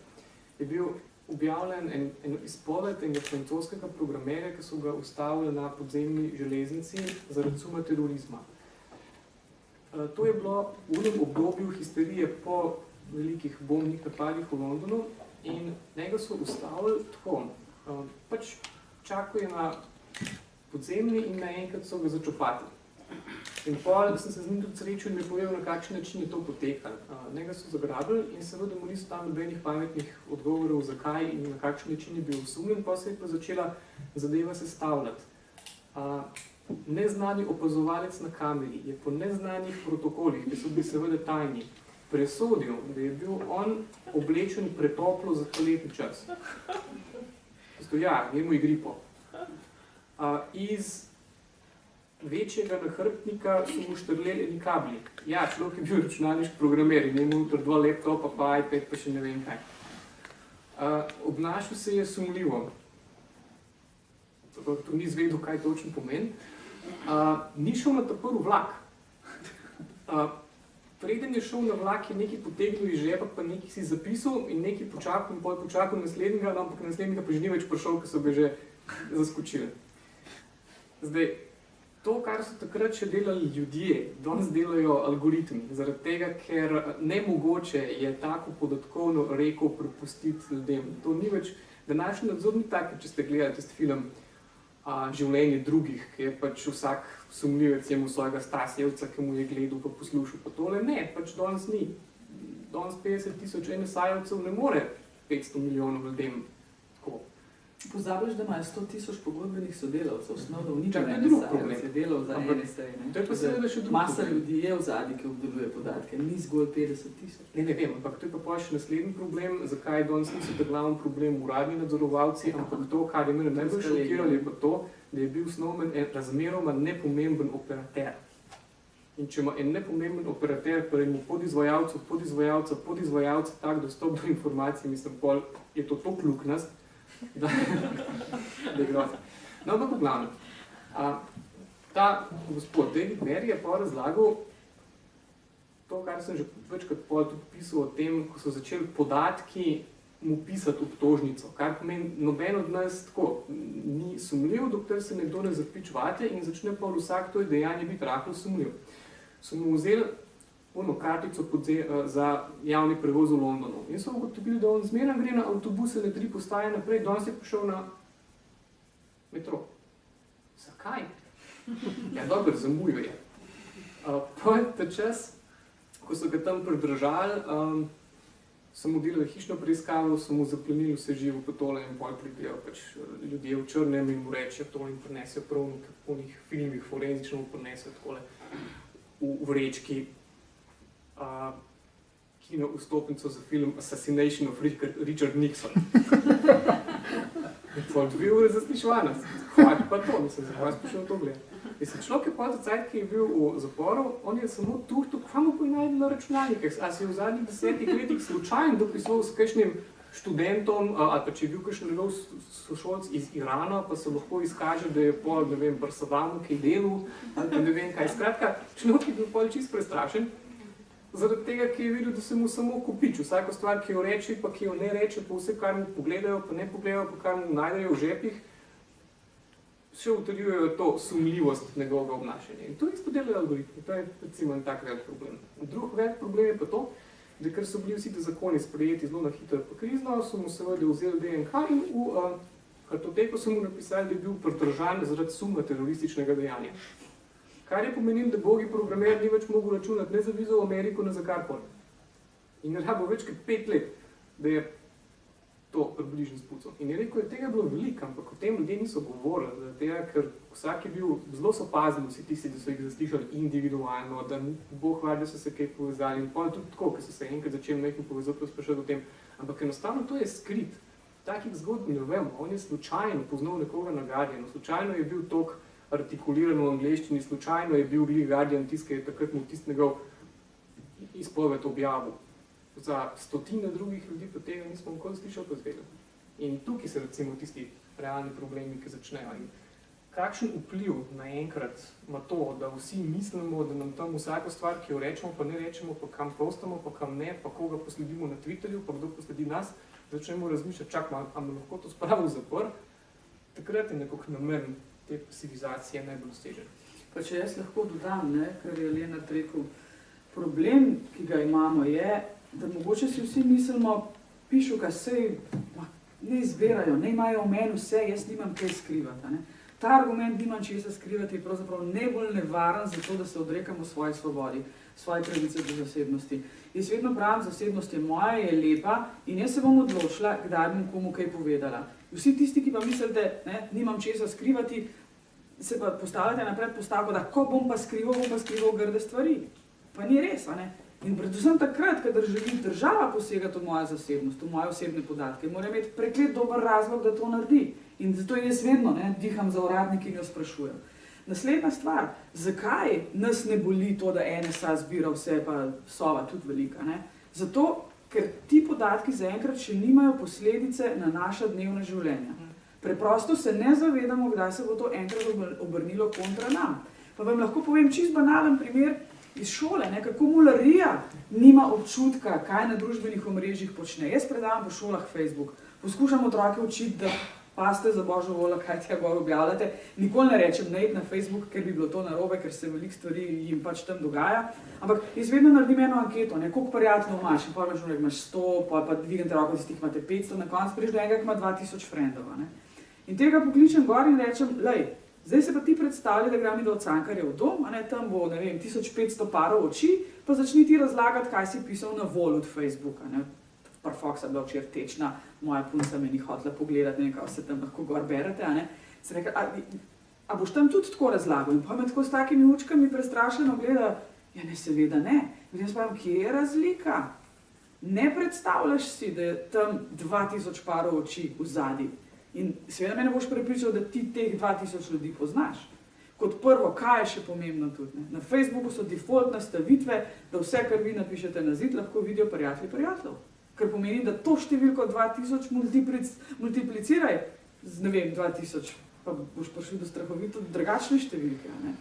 Speaker 3: je bil objavljen en izpoved enega francoskega programerja, ki so ga ustavili na podzemni železnici zaradi suma terorizma. To je bilo v enem obdobju histerije po velikih bombnih napadih v Londonu in njega so ustavili tako. Pač čakal je na podzemni in naenkrat so ga začopatili. In pol sem se z njim tudi srečal in mi povedal, na kakšen način je to potekalo. Njega so zagrabili in seveda mu niso tam nobenih pametnih odgovorov, zakaj in na kakšen način je bil osumljen, pa se je pa začela zadeva sestavljati. Neznani opazovalec na kameri je po neznanih protokolih, ki so bili seveda tajni, presodil, da je bil on oblečen pretoplo za poletni čas. Ja, njemu je gripo. Iz večjega nahrbtnika so mu štrleli eni kabli. Ja, človek je bil računalniški programer in je imel 2 laptopa, pa iPad, pa še ne vem kaj. Obnašal se je sumljivo. To ni izvedel, kaj točno pomeni. Ni šel na prvi vlak. Preden je šel na vlak, je nekaj potegnil iz žepa, pa nekaj si zapisal in nekaj počakal in počakal naslednjega, ampak naslednjega pa že ni več prišel, ker so ga že zaskočili. Zdaj, to, kar so takrat še delali ljudje, danes delajo algoritmi, zaradi tega, ker nemogoče je tako podatkovno reko prepustiti ljudem. To ni več, današnji nadzor ni tak, če ste gledali tisti film Življenje drugih, ki je pač vsak sumljivec jemu svojega Stasjevca, ki mu je gledal pa poslušal pa tole. Ne, pač danes ni. Danes 50.000 NSA-jevcev ne more 500 milijonov ljudem tako.
Speaker 2: Pozabiš, da imajo 100.000 pogodbenih sodelavcev, osnovno ni
Speaker 3: to je drug problem.
Speaker 2: je delal za NSA.
Speaker 3: To je pa seveda še drug
Speaker 2: Masa
Speaker 3: problem.
Speaker 2: ljudi je v zadnji, ki obdeluje podatke, ni zgolj 50.000.
Speaker 3: Ne vem, ampak to je pa še naslednji problem, zakaj danes niso ta glavni problem uradni nadzorovalci, ampak to, kar je mene najbolj šokiralo, je pa to, da je bil Snowden en razmeroma nepomemben operater. In če ima en nepomemben operater, pa ima podizvajalcev tak dostop do informacij, mislim, pol je to toliko luknast, da je grozno. No, ampak v glavnem. Ta gospod David Berry je pa razlagal to, kar sem že večkrat tudi pisal o tem, ko so začeli podatki mu pisati obtožnico, kar pomeni, noben od nas tako ni sumljiv, dokler se nekdo ne zapič vate in začne pa vsak to dejanje biti rahlo sumljiv. So mu vzeli kartico za javni prevoz v Londonu in so ugotovili, da on zmeraj gre na avtobuse na 3 postaje naprej, danes je prišel na metro. Zakaj? Ja, dobro, zamujal je. Po ta čas, ko so ga tam pridržali, so mu delali hišno preiskavo, so mu zaplenili vse živo po tole in pol pridejo pač ljudje v črnem in mu rečejo to in prinesejo prav v nekih filmih, forenzično mu prinesejo takole v vrečki kino vstopnico za film Assassination of Richard Nixon. In pol 2 ure zasliševanja. Hvala pa to, mislim, zakaj sem prišel to gledati. Mislim, človek je pa za cajt, ki je bil v zaporu, on je samo tuhto, kva mu pa najdel na računalnikih. A si je v zadnjih 10 letih slučajno dopisoval s kakšnim študentom, ali pa če je bil kakšen njegov sošolc iz Irana, pa se lahko izkaže, da je pol, ne vem, pri Sadamu kaj delal, ali pa ne vem kaj. Skratka, človek je bil pol čisto prestrašen, zaradi tega, ki je videl, da se mu samo kopič. Vsako stvar, ki jo reče, pa ki jo ne reče, pa vse, kar mu pogledajo, pa ne pogledajo, pa kar mu najdejo v žepih, še utrjujejo to sumljivost njegovega obnašanja. In to isto delajo algoritmi. To je recimo en tak velik problem. Drug velik problem je pa to, da ker so bili vsi te zakoni sprejeti zelo na hitro pa krizno, so mu seveda vzeli DNK in v kartoteko so mu napisali, da je bil pridržan zaradi suma terorističnega dejanja. Kar je pomenilo, da bogi programer ni več mogel računati ne za vizo v Ameriko, ne za karkoli. In je rabo več kot 5 let, da je to približno spucal. In je rekel, da tega je bilo veliko, ampak o tem ljudje niso govorili, tega, ker vsak je bil, zelo so pazili vsi tisti, da so jih zaslišali individualno, da Bog var, da so se kaj povezali in pol tudi tako, ker so se enkrat začeli nekaj povezati, pa sprašati o tem. Ampak enostavno to je skrit. Takih zgodb ne vemo. On je slučajno poznal nekoga na Guardianu, slučajno je bil tok artikuliran v angleščini, slučajno je bil Guardian tisk, ki je takrat mu tisti njegov izpoved objavil. Za stotine drugih ljudi pa tega nismo nikoli slišali pa zvedeli. In tukaj se recimo tisti realni problemi, ki začnejo. In kakšen vpliv naenkrat ima to, da vsi mislimo, da nam tam vsako stvar, ki jo rečemo, pa ne rečemo, pa kam postamo, pa kam ne, pa koga posledimo na Twitterju, pa kdo posledi nas, začnemo razmišljati, čakaj, ali lahko to spravil v zapor, takrat je nekako namen te pasivizacije najbolj dosežen.
Speaker 2: Pa če jaz lahko dodam, ne, kar je Lenart rekel, problem, ki ga imamo, je, da mogoče si vsi mislimo, pišu, kaj sej ne izbirajo, ne imajo v meni vse, jaz nimam kaj skrivati. Ne. Ta argument nimam česa skrivati je pravzaprav najbolj nevaren za to, da se odrekamo svoji svobodi, svoje pravice do zasebnosti. Jaz vedno pravim, zasebnost je moja, je lepa in jaz se bom odločila, kdaj bom komu kaj povedala. Vsi tisti, ki pa mislite, ne, nimam česa skrivati, se pa postavljate na predpostavko, da ko bom pa skrival grde stvari. Pa ni res, a ne? In predvsem takrat, kadar želi država posegati v mojo zasebnost, v moje osebne podatke, mora imeti preklet dober razlog, da to naredi. In zato jaz vedno diham za uradniki in jo sprašujem. Naslednja stvar, zakaj nas ne boli to, da NSA zbira vse, pa Sova tudi velika? Ne? Zato, ker ti podatki zaenkrat še nimajo posledice na naša dnevna življenja. Preprosto se ne zavedamo, kdaj se bo to enkrat obrnilo kontra nam. Pa vam lahko povem čist banalen primer iz šole, ne? Kako mularija nima občutka, kaj na družbenih omrežjih počne. Jaz predavam po šolah Facebook, poskušam otroke učiti, da paste za božjo voljo, kaj tja gor objavljate. Nikoli ne rečem, ne iti na Facebook, ker bi bilo to narobe, ker se veliko stvari jim pač tam dogaja. Ampak jaz vedno naredim eno anketo, ne, koliko prijateljev imaš, in potem imaš 100, pa dvignete roko, tistih imate 500, na koncu prideš do enega, ki ima 2000 frendov. In tega pokličem gor in rečem, lej, zdaj se pa ti predstavlja, da gremo do Cankarjev dom, a ne, tam bo, ne vem, 1500 parov oči, pa začni ti razlagati, kaj si pisal na vol od Facebooka, ne. Parfoxa je bila včeraj tečna, moja punca me ni hotela pogledati, ne vem, kaj se tam lahko gor berete, a ne. Se rekel, a boš tam tudi tako razlagal? In pa me tako s takimi učkami prestrašeno gleda, ja ne, seveda ne. In jaz pravim, kje je razlika? Ne predstavljaš si, da je tam 2000 parov oči v zadnji. In seveda me ne boš prepričal, da ti teh 2000 ljudi poznaš. Kot prvo, kaj je še pomembno tudi? Ne? Na Facebooku so default nastavitve, da vse, kar vi napišete na zid, lahko vidijo prijateljev. Kar pomeni, da to številko 2000 multipliciraj z, ne vem, 2000, pa boš prišel do strahovito drugačne številke. Ne?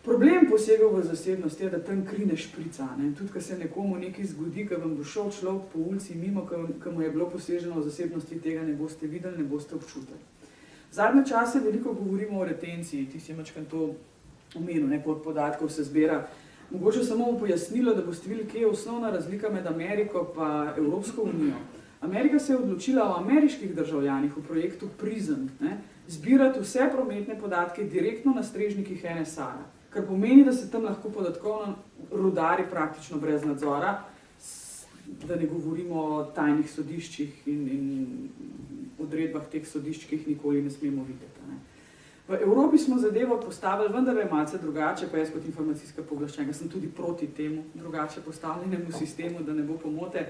Speaker 2: Problem posegov v zasebnost je, da tam krine šprica. Ne? Tudi, ko se nekomu nekaj zgodi, ko vam bo šel človek po ulici mimo, ko mu je bilo poseženo v zasebnosti, tega ne boste videli, ne boste občutili. Zadnje čase veliko govorimo o retenciji, ti si mačkan to omenil, ne, podatkov se zbira. Mogoče samo pojasnilo, da boste videli, kje je osnovna razlika med Ameriko pa Evropsko unijo. Amerika se je odločila o ameriških državljanih v projektu PRISM, ne, zbirati vse prometne podatke direktno na strežnikih NSA-ja, kar pomeni, da se tam lahko podatkovno rudari praktično brez nadzora, da ne govorimo o tajnih sodiščih in odredbah teh sodišč, ki jih nikoli ne smemo videti. Ne. V Evropi smo zadevo postavili vendar malce drugače, pa jaz kot informacijska pooblaščenka sem tudi proti temu drugače postavljenemu sistemu, da ne bo pomote.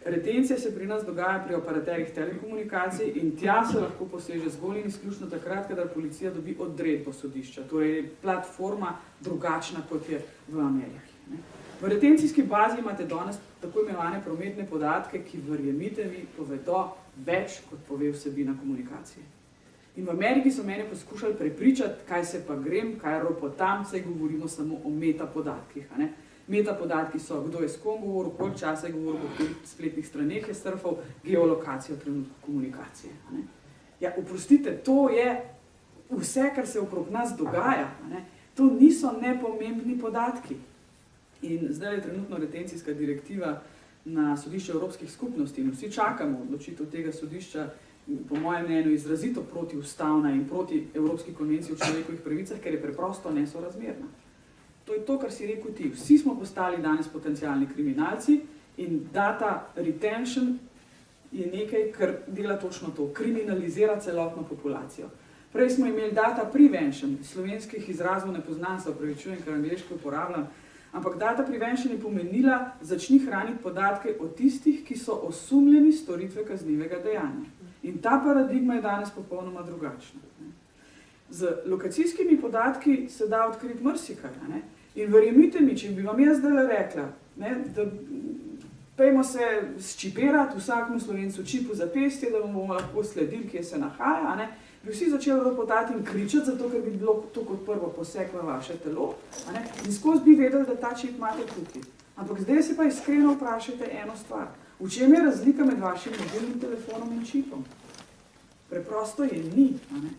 Speaker 2: Retencija se pri nas dogaja pri operaterjih telekomunikacij in tja se lahko poseže zgolj in izključno takrat, kadar policija dobi odredbo sodišča, torej platforma drugačna, kot je v Ameriki. Ne. V retencijski bazi imate danes tako imenovane prometne podatke, ki, verjemite mi, povedo več, kot pove vsebina komunikacije. In v Ameriki so mene poskušali prepričati, kaj se pa grem, kaj ropotam, saj govorimo samo o metapodatkih. Metapodatki so, kdo je s kom govoril, koliko časa je govoril, po spletnih straneh je surfal, geolokacijo trenutku komunikacije. Ja, oprostite, to je vse, kar se okrog nas dogaja. To niso nepomembni podatki. In zdaj je trenutno retencijska direktiva na sodišče Evropskih skupnosti in vsi čakamo odločitev tega sodišča, po mojem mnenju izrazito protiustavna in proti Evropski konvenciji o človekovih pravicah, ker je preprosto nesorazmerna. To je to, kar si rekel ti. Vsi smo postali danes potencialni kriminalci in data retention je nekaj, kar dela točno to, kriminalizira celotno populacijo. Prej smo imeli data prevention, slovenskih izrazov ne poznam, se opravičujem, ker angleško uporabljam, ampak data prevention je pomenila, začni hraniti podatke o tistih, ki so osumljeni storitve kaznivega dejanja. In ta paradigma je danes popolnoma drugačna. Z lokacijskimi podatki se da odkriti marsikaj. In verjemite mi, če bi vam jaz zdaj rekla, da pejmo se sčipirati vsakemu Slovencu čipu za pestje, da bomo lahko sledili, kje se nahaja, bi vsi začeli ropotati in kričati, zato ker bi bilo to kot prvo poseg v vaše telo, a ne? In skozi bi vedeli, da ta čip imate tukaj. Ampak zdaj se pa iskreno vprašajte eno stvar. V čem je razlika med vašim mobilnim telefonom in čipom? Preprosto je ni. A ne?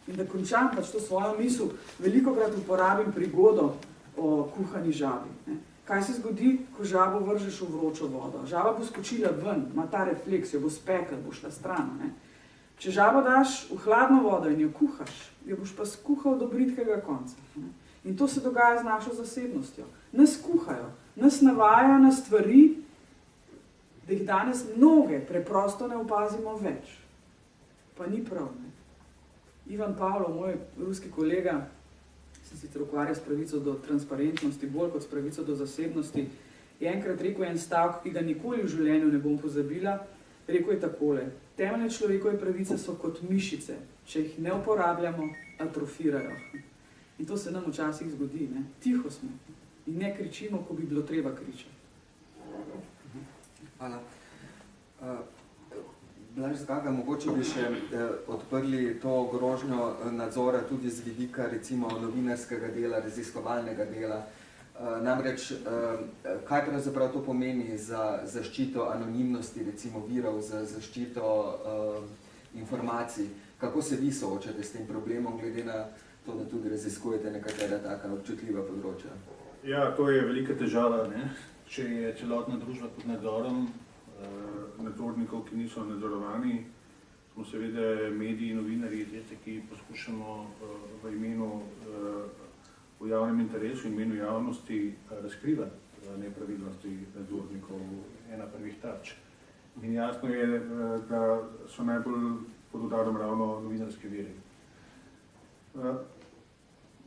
Speaker 2: In da končam pač to svojo misel, velikokrat uporabim prigodo o kuhani žabi. Ne? Kaj se zgodi, ko žabo vržeš v vročo vodo? Žaba bo skočila ven, ima ta refleks, jo bo spekel, bo šla stran. Ne? Če žabo daš v hladno vodo in jo kuhaš, jo boš pa skuhal do britkega konca. Ne? In to se dogaja z našo zasebnostjo. Nas kuhajo, nas navajajo na stvari, da jih danes mnoge preprosto ne opazimo več. Pa ni prav. Ne? Ivan Pavlov, moj ruski kolega, se sicer ukvarja s pravico do transparentnosti, bolj kot s pravico do zasebnosti, je enkrat rekel en stavek, ki ga nikoli v življenju ne bom pozabila. Rekel je takole: temeljne človekove pravice so kot mišice, če jih ne uporabljamo, atrofirajo. In to se nam včasih zgodi, ne? Tiho smo in ne kričimo, ko bi bilo treba kričati.
Speaker 1: Hvala. Blaž Zgaga, mogoče bi še odprli to grožnjo nadzora tudi z vidika recimo novinarskega dela, raziskovalnega dela. Namreč, kaj pravzaprav to pomeni za zaščito anonimnosti, recimo virov, za zaščito informacij? Kako se vi soočate s tem problemom, glede na to, da tudi raziskujete nekatera taka občutljiva področja?
Speaker 4: Ja, to je velika težava, ne? Če je celotna družba pod nadzorom nadzornikov, ki niso nadzorovani, smo seveda mediji, novinarji, tisti, ki poskušamo v imenu v javnem interesu in imenu javnosti razkrivati nepravilnosti nadzornikov, ena prvih tarč. In jasno je, da so najbolj pod udarom ravno novinarski viri.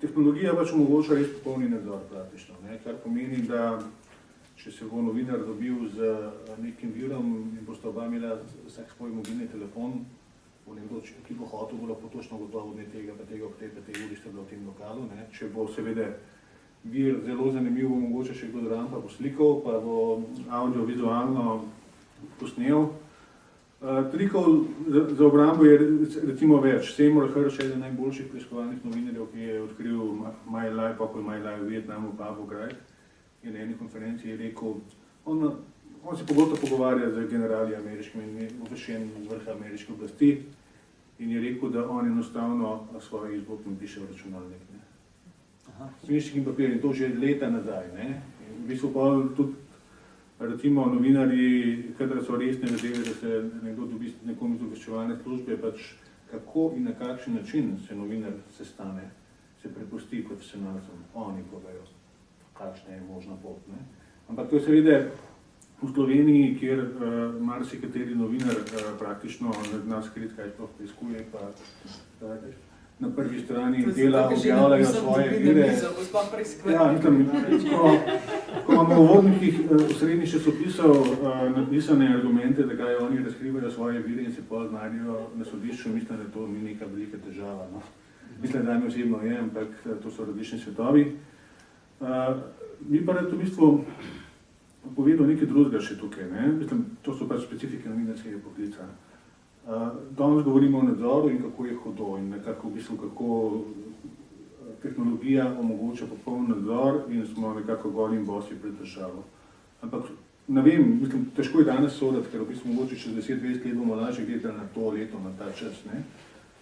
Speaker 4: Tehnologija pač omogoča res popolni nadzor praktično, ne? Kar pomeni, da če se bo novinar dobil z nekim virom in boste oba imela vsak svoj mobilni telefon, bo nekdo, ki bo hotel, bo lahko točno gotovo od tega, pa tega, ob tej uri ste bila v tem lokalu, ne? Če bo seveda vir zelo zanimiv, bo mogoče še kdo dran, pa bo slikal, pa bo audio-vizualno posnel. Trikov za obrambo je recimo več. Seymour Hersh je eden najboljših preiskovalnih novinarjev, ki je odkril My Lai v Vietnamu, Babu Graj. In na eni konferenci je rekel, on se pogosto pogovarja z generali ameriškimi in obveščen z vrha ameriške oblasti in je rekel, da on enostavno svojih zgodb ne piše v računalnik. Svinjščik in papir in to že leta nazaj. Ne? In v bistvu pa tudi recimo novinarji, kadar so resne zadeve, da se nekdo dobi nekom iz obveščevalne službe, pač kako in na kakšen način se novinar sestane, se prepusti profesionalcem, oni povejo, kakšna je možna pot. Ne? Ampak to je seveda v Sloveniji, kjer marsikateri novinar praktično ne zna skriti, kaj sploh preiskuje, pa na prvi strani dela, objavljajo svoje vire. Ja, ko imamo v uvodnikih srednjih časopisov napisane argumente, da kaj oni razkrivajo svoje vire in se potem znajdejo na sodišču, mislim, da to ni neka velika težava. No? Mislim, da mi osebno je, ampak to so različni svetovi. Mi pa rad v bistvu povedal nekaj drugega še tukaj, ne? Mislim, to so pač specifike novinarskega poklica. Danes govorimo o nadzoru in kako je hudo in nekako v bistvu kako tehnologija omogoča popoln nadzor in smo nekako goli in bosi pred državo. Ampak ne vem, mislim, težko je danes soditi, ker v bistvu mogoče čez 10-20 let bomo lažje gledali na to leto, na ta čas, ne?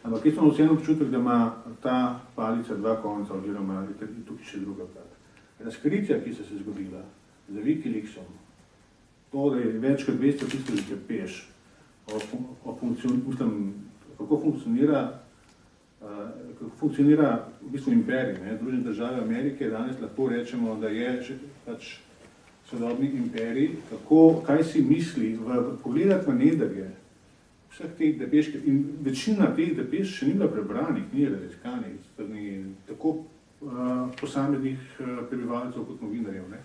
Speaker 4: Ampak jaz sem vseeno občutek, da ima ta palica dva konca oziroma je tukaj še druga plat. Razkritja, ki so se zgodila za Wikileaksom, to, da je več kot 200 tisoč depeš, kako funkcionira v bistvu imperij, ne? Združene države Amerike, danes lahko rečemo, da je pač sodobni imperij, kaj si misli, pogledati v nedrje vseh teh depeš, in večina teh depeš še ni bila prebranih, ni raziskanih, tako posameznih prebivalcev kot novinarjev. Ne?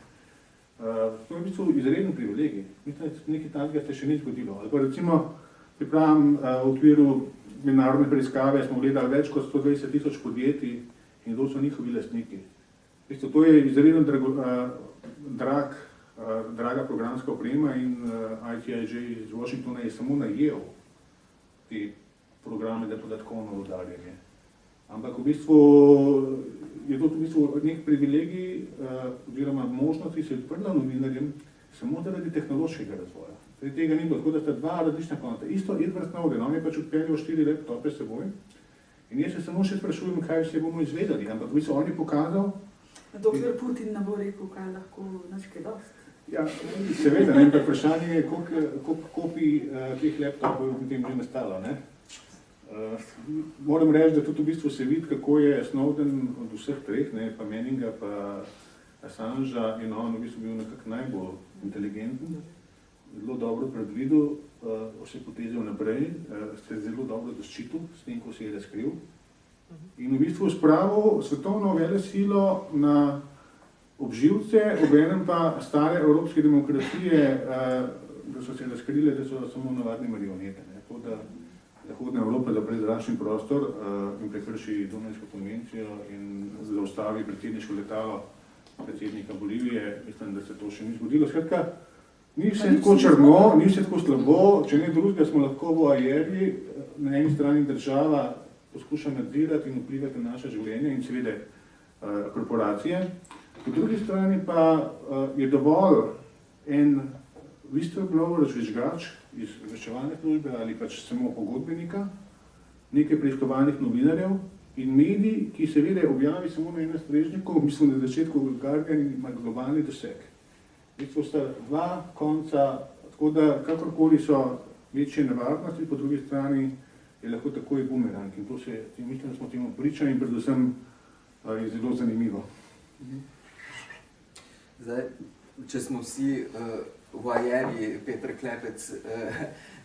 Speaker 4: To je v bistvu izreden privilegij. Mislim, da nekaj takega se še ni zgodilo. Ali pa recimo, pripravim v okviru mednarodne preiskave, smo gledali več kot 120 tisoč podjetij in kdo so njihovi lastniki. To je izredno draga programska oprema in ITIJ iz Washingtona je samo najel te programe za podatkovno rudarjenje. Ampak v bistvu je to v bistvu nek privilegij oziroma možnost, ki se je odprla novinarjem samo zaradi tehnološkega razvoja. Tega ni bilo, tako da sta dva različna konta. Isto Edward Snowden, on je pač odpeljal 4 laptope s seboj in jaz se samo še sprašujem, kaj vse bomo izvedeli, ampak v bistvu on je pokazal.
Speaker 2: Dokler Putin ne bo rekel, kaj lahko naš kaj dosti.
Speaker 4: Ja, seveda, ne, ampak vprašanje je, koliko kopij teh laptopov je potem že nastalo, ne? Moram reči, da tudi v bistvu se vidi, kako je Snowden od vseh treh, ne, pa Manninga, pa Assangea in on v bistvu bil nekako najbolj inteligenten, zelo dobro predvidel vse poteze vnaprej, se zelo dobro zaščitil s tem, ko se je razkril in v bistvu spravil svetovno velesilo na obživce, obenem pa stare evropske demokracije, da so se razkrile, da so samo navadne marionete. Tako da Zahodna Evropa zapre zračni prostor in prekrši Dunajsko konvencijo in zaustavi predsedniško letalo predsednika Bolivije, mislim, da se to še ni zgodilo. Skratka, ni vse tako črno, ni vse tako slabo, če ne drugega smo lahko v ajerji, na eni strani država poskuša nadzirati in vplivati na naše življenje in seveda korporacije. Po drugi strani pa je dovolj en whistleblower, žvižgač iz obveščevalne službe ali pač samo pogodbenika, nekaj preiskovalnih novinarjev in medij, ki seveda objavi samo na enem strežniku, mislim, na začetku Guardian ima globalni doseg. V bistvu sta dva konca, tako da kakorkoli so večje nevarnosti, po drugi strani je lahko takoj bumerang in to se, mislim, da smo temu pričali in predvsem je zelo zanimivo.
Speaker 1: Zdaj, če smo vsi v ajerji, Peter Klepec,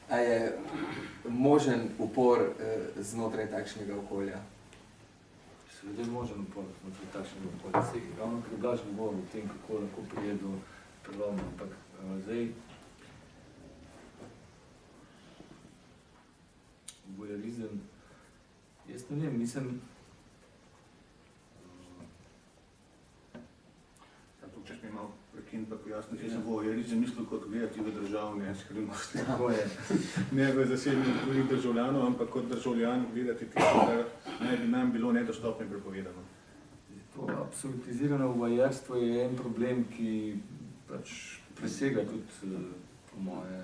Speaker 1: a je možen upor znotraj takšnega okolja?
Speaker 7: Seveda je možen upor znotraj takšnega okolja. Sej, ravno ker Blaž govoril o tem, kako lahko prije do preloma, ampak zdaj vojerizem, jaz ne vem, mislim,
Speaker 4: če smo imel prekin, pa pojasniti, če sem vojerizem mislil kot gledati v državne skrivnosti.
Speaker 7: tako je.
Speaker 4: Ne v zasebnih drugih državljanov, ampak kot državljan gledati tisto, kar naj bi nam bilo nedostopno in prepovedano.
Speaker 7: To absolutizirano vojerstvo je en problem, ki pač presega tudi, po moje,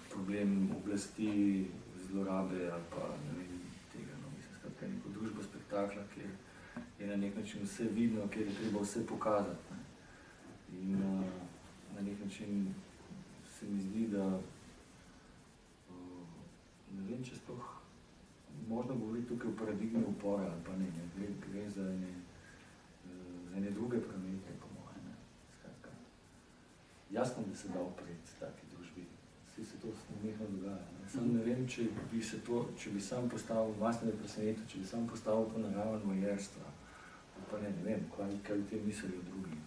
Speaker 7: problem oblasti, zlorabe ali pa ne vem tega. No, mislim, skratka, neko družbo spektakla, kjer je na nek način vse vidno, kjer je treba vse pokazati. Ne. In na nek način se mi zdi, da ne vem, če sploh možno govoriti tukaj o paradigmi upora ali pa ne, gre za ene druge promete, po moje. Ne. Skratka, jasno, da se da opreti taki družbi. Vsi se to nenehno dogaja. Ne. Sam ne vem, če bi sam postavil, vlastne me presenetil, če bi sam postavil to naraven vojerstva, pa ne vem, kaj v tem mislijo drugi.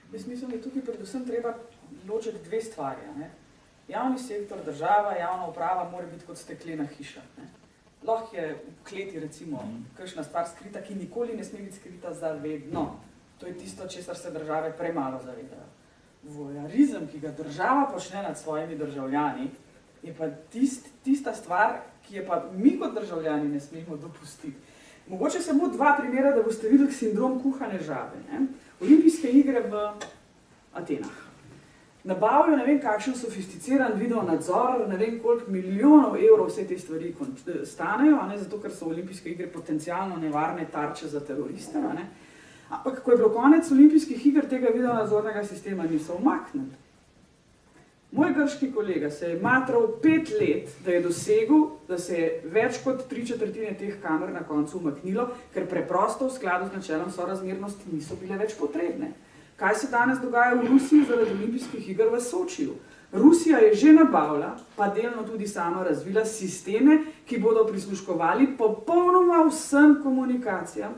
Speaker 2: Jaz mislim, da je tukaj predvsem treba ločiti dve stvari. Ne? Javni sektor, država, javna uprava mora biti kot steklena hiša. Ne? Lahko je v kleti recimo kakšna stvar skrita, ki nikoli ne sme biti skrita za vedno. To je tisto, česar se države premalo zavedajo. Vojarizem, ki ga država počne nad svojimi državljani, je pa tista stvar, ki je pa mi kot državljani ne smemo dopustiti. Mogoče samo dva primera, da boste videli sindrom kuhane žabe. Ne? Olimpijske igre v Atenah. Nabavijo ne vem kakšen sofisticiran video nadzor, ne vem koliko milijonov evrov vse te stvari stanejo, ne? Zato ker so olimpijske igre potencialno nevarne tarče za teroriste. Ne? Ampak ko je bilo konec olimpijskih iger, tega video nadzornega sistema niso umaknili. Moj grški kolega se je matral 5 let, da je dosegel, da se je več kot 3/4 teh kamer na koncu umaknilo, ker preprosto v skladu z načelom sorazmernosti niso bile več potrebne. Kaj se danes dogaja v Rusiji zaradi olimpijskih iger v Sočiju? Rusija je že nabavila, pa delno tudi sama razvila sisteme, ki bodo prisluškovali popolnoma vsem komunikacijam,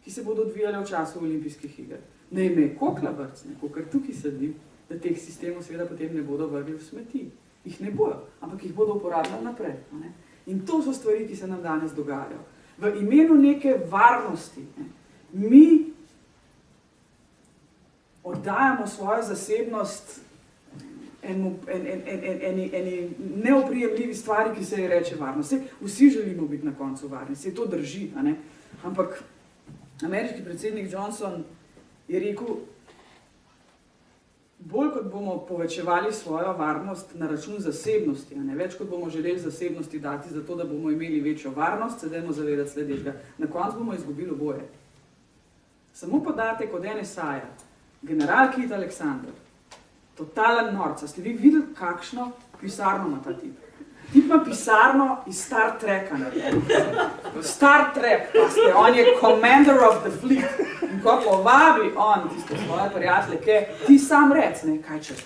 Speaker 2: ki se bodo odvijale v času olimpijskih iger. Ne ime kokla vrcne, kokar tukaj sedim, da teh sistemov seveda potem ne bodo vrgli v smeti. Jih ne bojo, ampak jih bodo uporabljali naprej. Ne? In to so stvari, ki se nam danes dogajajo. V imenu neke varnosti mi oddajamo svojo zasebnost eni neoprijemljivi stvari, ki se ji reče varnost. Vsi želimo biti na koncu varni, se to drži, a ne? Ampak ameriški predsednik Johnson je rekel, bolj kot bomo povečevali svojo varnost na račun zasebnosti, a ne? Več kot bomo želeli zasebnosti dati za to, da bomo imeli večjo varnost, se dajmo zavedati sledečega. Na koncu bomo izgubili oboje. Samo podatek od NSA-ja, general Kit Alexander, totalen norca. Ste vi videli, kakšno pisarno ima ta tip? Tip ima pisarno iz Star Treka. Star Trek, pa ste, on je commander of the fleet. In ko povabi on tiste svoje prijatelje, ti sam rec, ne, kaj češ,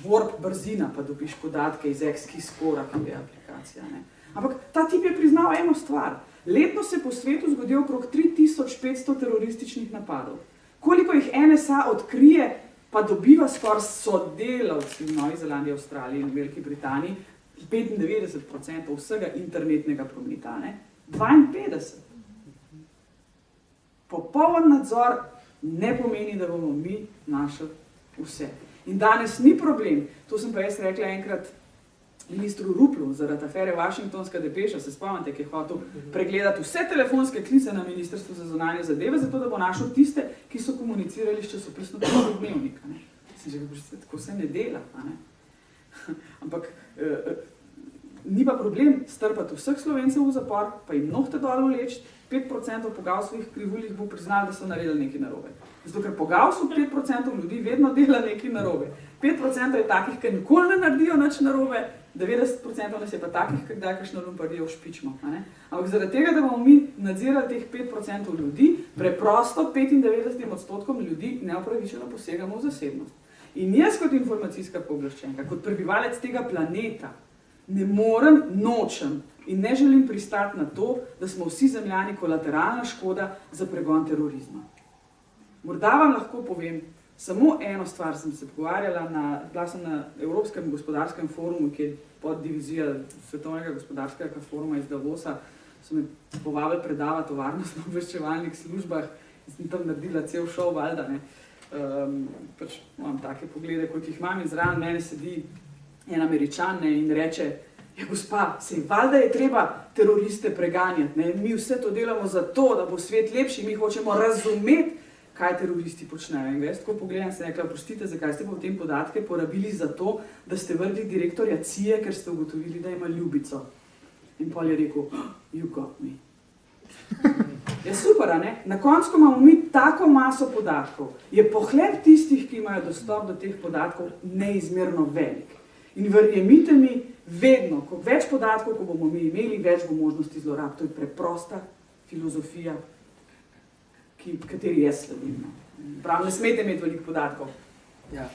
Speaker 2: warp brzina, pa dobiš podatke iz XKeyscora, ki je aplikacija. Ne. Ampak ta tip je priznal eno stvar. Letno se po svetu zgodi okrog 3500 terorističnih napadov. Koliko jih NSA odkrije, pa dobiva skoraj sodelavci v Novi Zelandiji, Avstraliji in Veliki Britaniji, 95% vsega internetnega prometa, ne? 52. Popoln nadzor ne pomeni, da bomo mi našli vse. In danes ni problem, to sem pa jaz rekla enkrat ministru Ruplu, zaradi afere Washingtonska depeša, se spomnite, ki je hotel pregledati vse telefonske klice na Ministrstvu za zunanje zadeve, zato da bo našel tiste, ki so komunicirali s časopisno dnevnika. Sem že govorila, tako se ne dela. Ne? Ampak ni pa problem strpati vseh Slovencev v zapor, pa jim nohte dol vleči, 5% po Gaussovih krivulji bo priznali, da so naredili nekaj narobe. Zato, ker po Gaussu 5% ljudi vedno dela nekaj narobe. 5% je takih, ki nikoli ne naredijo nič narobe, 90% nas je pa takih, ki kdaj kakšno lumparijo špičimo. Ampak zaradi tega, da bomo mi nadzirali teh 5% ljudi, preprosto 95% ljudi neopravičeno posegamo v zasebnost. In jaz kot informacijska pooblaščenka, kot prebivalec tega planeta, ne morem, nočem in ne želim pristati na to, da smo vsi zemljani kolateralna škoda za pregon terorizma. Morda vam lahko povem, samo eno stvar sem se pogovarjala, bila sem na Evropskem gospodarskem forumu, ki je poddivizija Svetovnega gospodarskega foruma iz Davosa, so me povabili predavati o varnostno-obveščevalnih službah in sem tam naredila cel šov, valjda, ne. Pač imam take poglede, kot jih imam in zraven mene sedi en Američan, ne, in reče, ja gospa, sej valjda je treba teroriste preganjati, ne, mi vse to delamo zato, da bo svet lepši, mi hočemo razumeti, kaj teroristi počnejo. In jaz tako pogledam, sem rekla, prostite, zakaj ste potem podatke porabili za to, da ste vrgli direktorja CIA, ker ste ugotovili, da ima ljubico. In pol je rekel, you got me. Je super, a ne? Na koncu imamo mi tako maso podatkov. Je pohlep tistih, ki imajo dostop do teh podatkov, neizmerno velik. In verjemite mi, vedno, ko več podatkov, ko bomo mi imeli, več bo možnosti zlorab. To je preprosta filozofija, kateri jaz sledim. Prav, ne smete imeti veliko podatkov.
Speaker 1: Ja.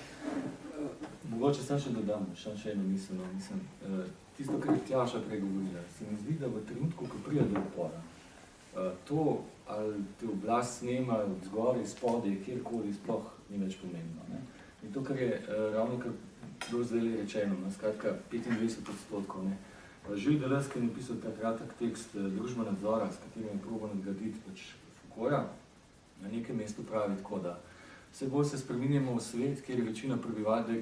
Speaker 7: Mogoče sam še dodam, še eno misel. Tisto, kar je Tjaša pregovorila, se mi zdi, da v trenutku, ko pride do upora, to, ali te oblast snema od zgoraj, spodaj, kjerkoli, sploh ni več pomembno. Ne? In to, kar je ravno kar bilo zdaj rečeno, skratka 25%. Žil Deleuze, ki je napisal ta kratek tekst Družba nadzora, s katerim je probal nadgraditi pač Foucaulta, na nekem mestu pravi tako, da vse bolj se spreminjamo v svet, kjer je večina prebivalstva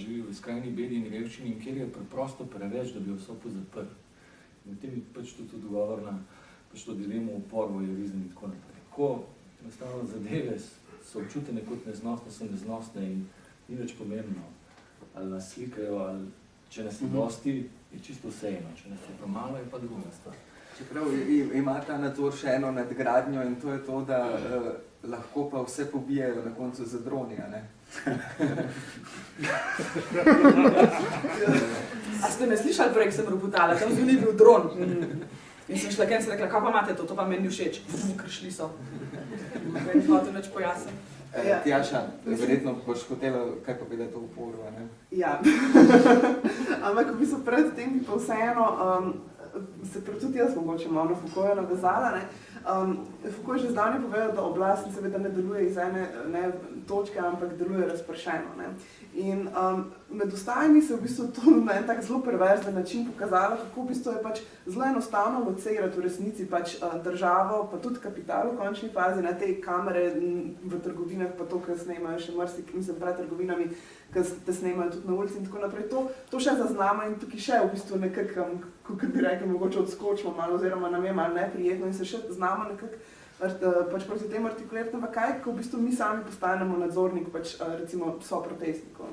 Speaker 7: živi v skrajni bedi in revščini in kjer je preprosto preveč, da bi vso pozaprl. In v tem je pač tudi odgovor na pač to dilemo upor, vojerizem in tako naprej. Ko enostavno zadeve so občutene kot neznosne, so neznosne in ni več pomembno, ali nas slikajo, ali če nas je dosti, je čisto vseeno, če nas je pa malo, je pa druga stvar.
Speaker 1: Čeprav ima ta nadzor še eno nadgradnjo in to je to, da lahko pa vse pobijajo na koncu za droni, a ne?
Speaker 2: A ste me slišali prej, ko sem ropotala, tam zunaj bil dron. In sem šla, sem rekla, kaj pa imate to pa meni všeč. Kršli so. Ne bi hotel več pojasniti.
Speaker 1: Tjaša, verjetno boš hotela kaj povedati o uporu, a ne?
Speaker 6: Ja. Ampak v bistvu pred tem bi pa vseeno se tudi jaz mogoče malo na Foucaulta navezala. Foucault je že zdavnaj povedal, da oblast seveda ne deluje iz ene točke, ampak deluje razpršeno. Ne. In med ostajanji se je v bistvu to na en tak zelo perverzen način pokazalo, kako v bistvu je pač zelo enostavno locirati v resnici pač državo, pa tudi kapital v končni fazi, na te kamere v trgovinah, pa to, kar snemajo še mislim, pred trgovinami, ki te snemajo tudi na ulici in tako naprej. To še zaznamo in tukaj še v bistvu nekako, kot bi rekli, mogoče odskočimo malo oziroma nam je malo neprijetno in se še znamo nekako pač proti temu artikulirati, ampak kaj, ko v bistvu mi sami postanemo nadzornik pač recimo soprotestnikov.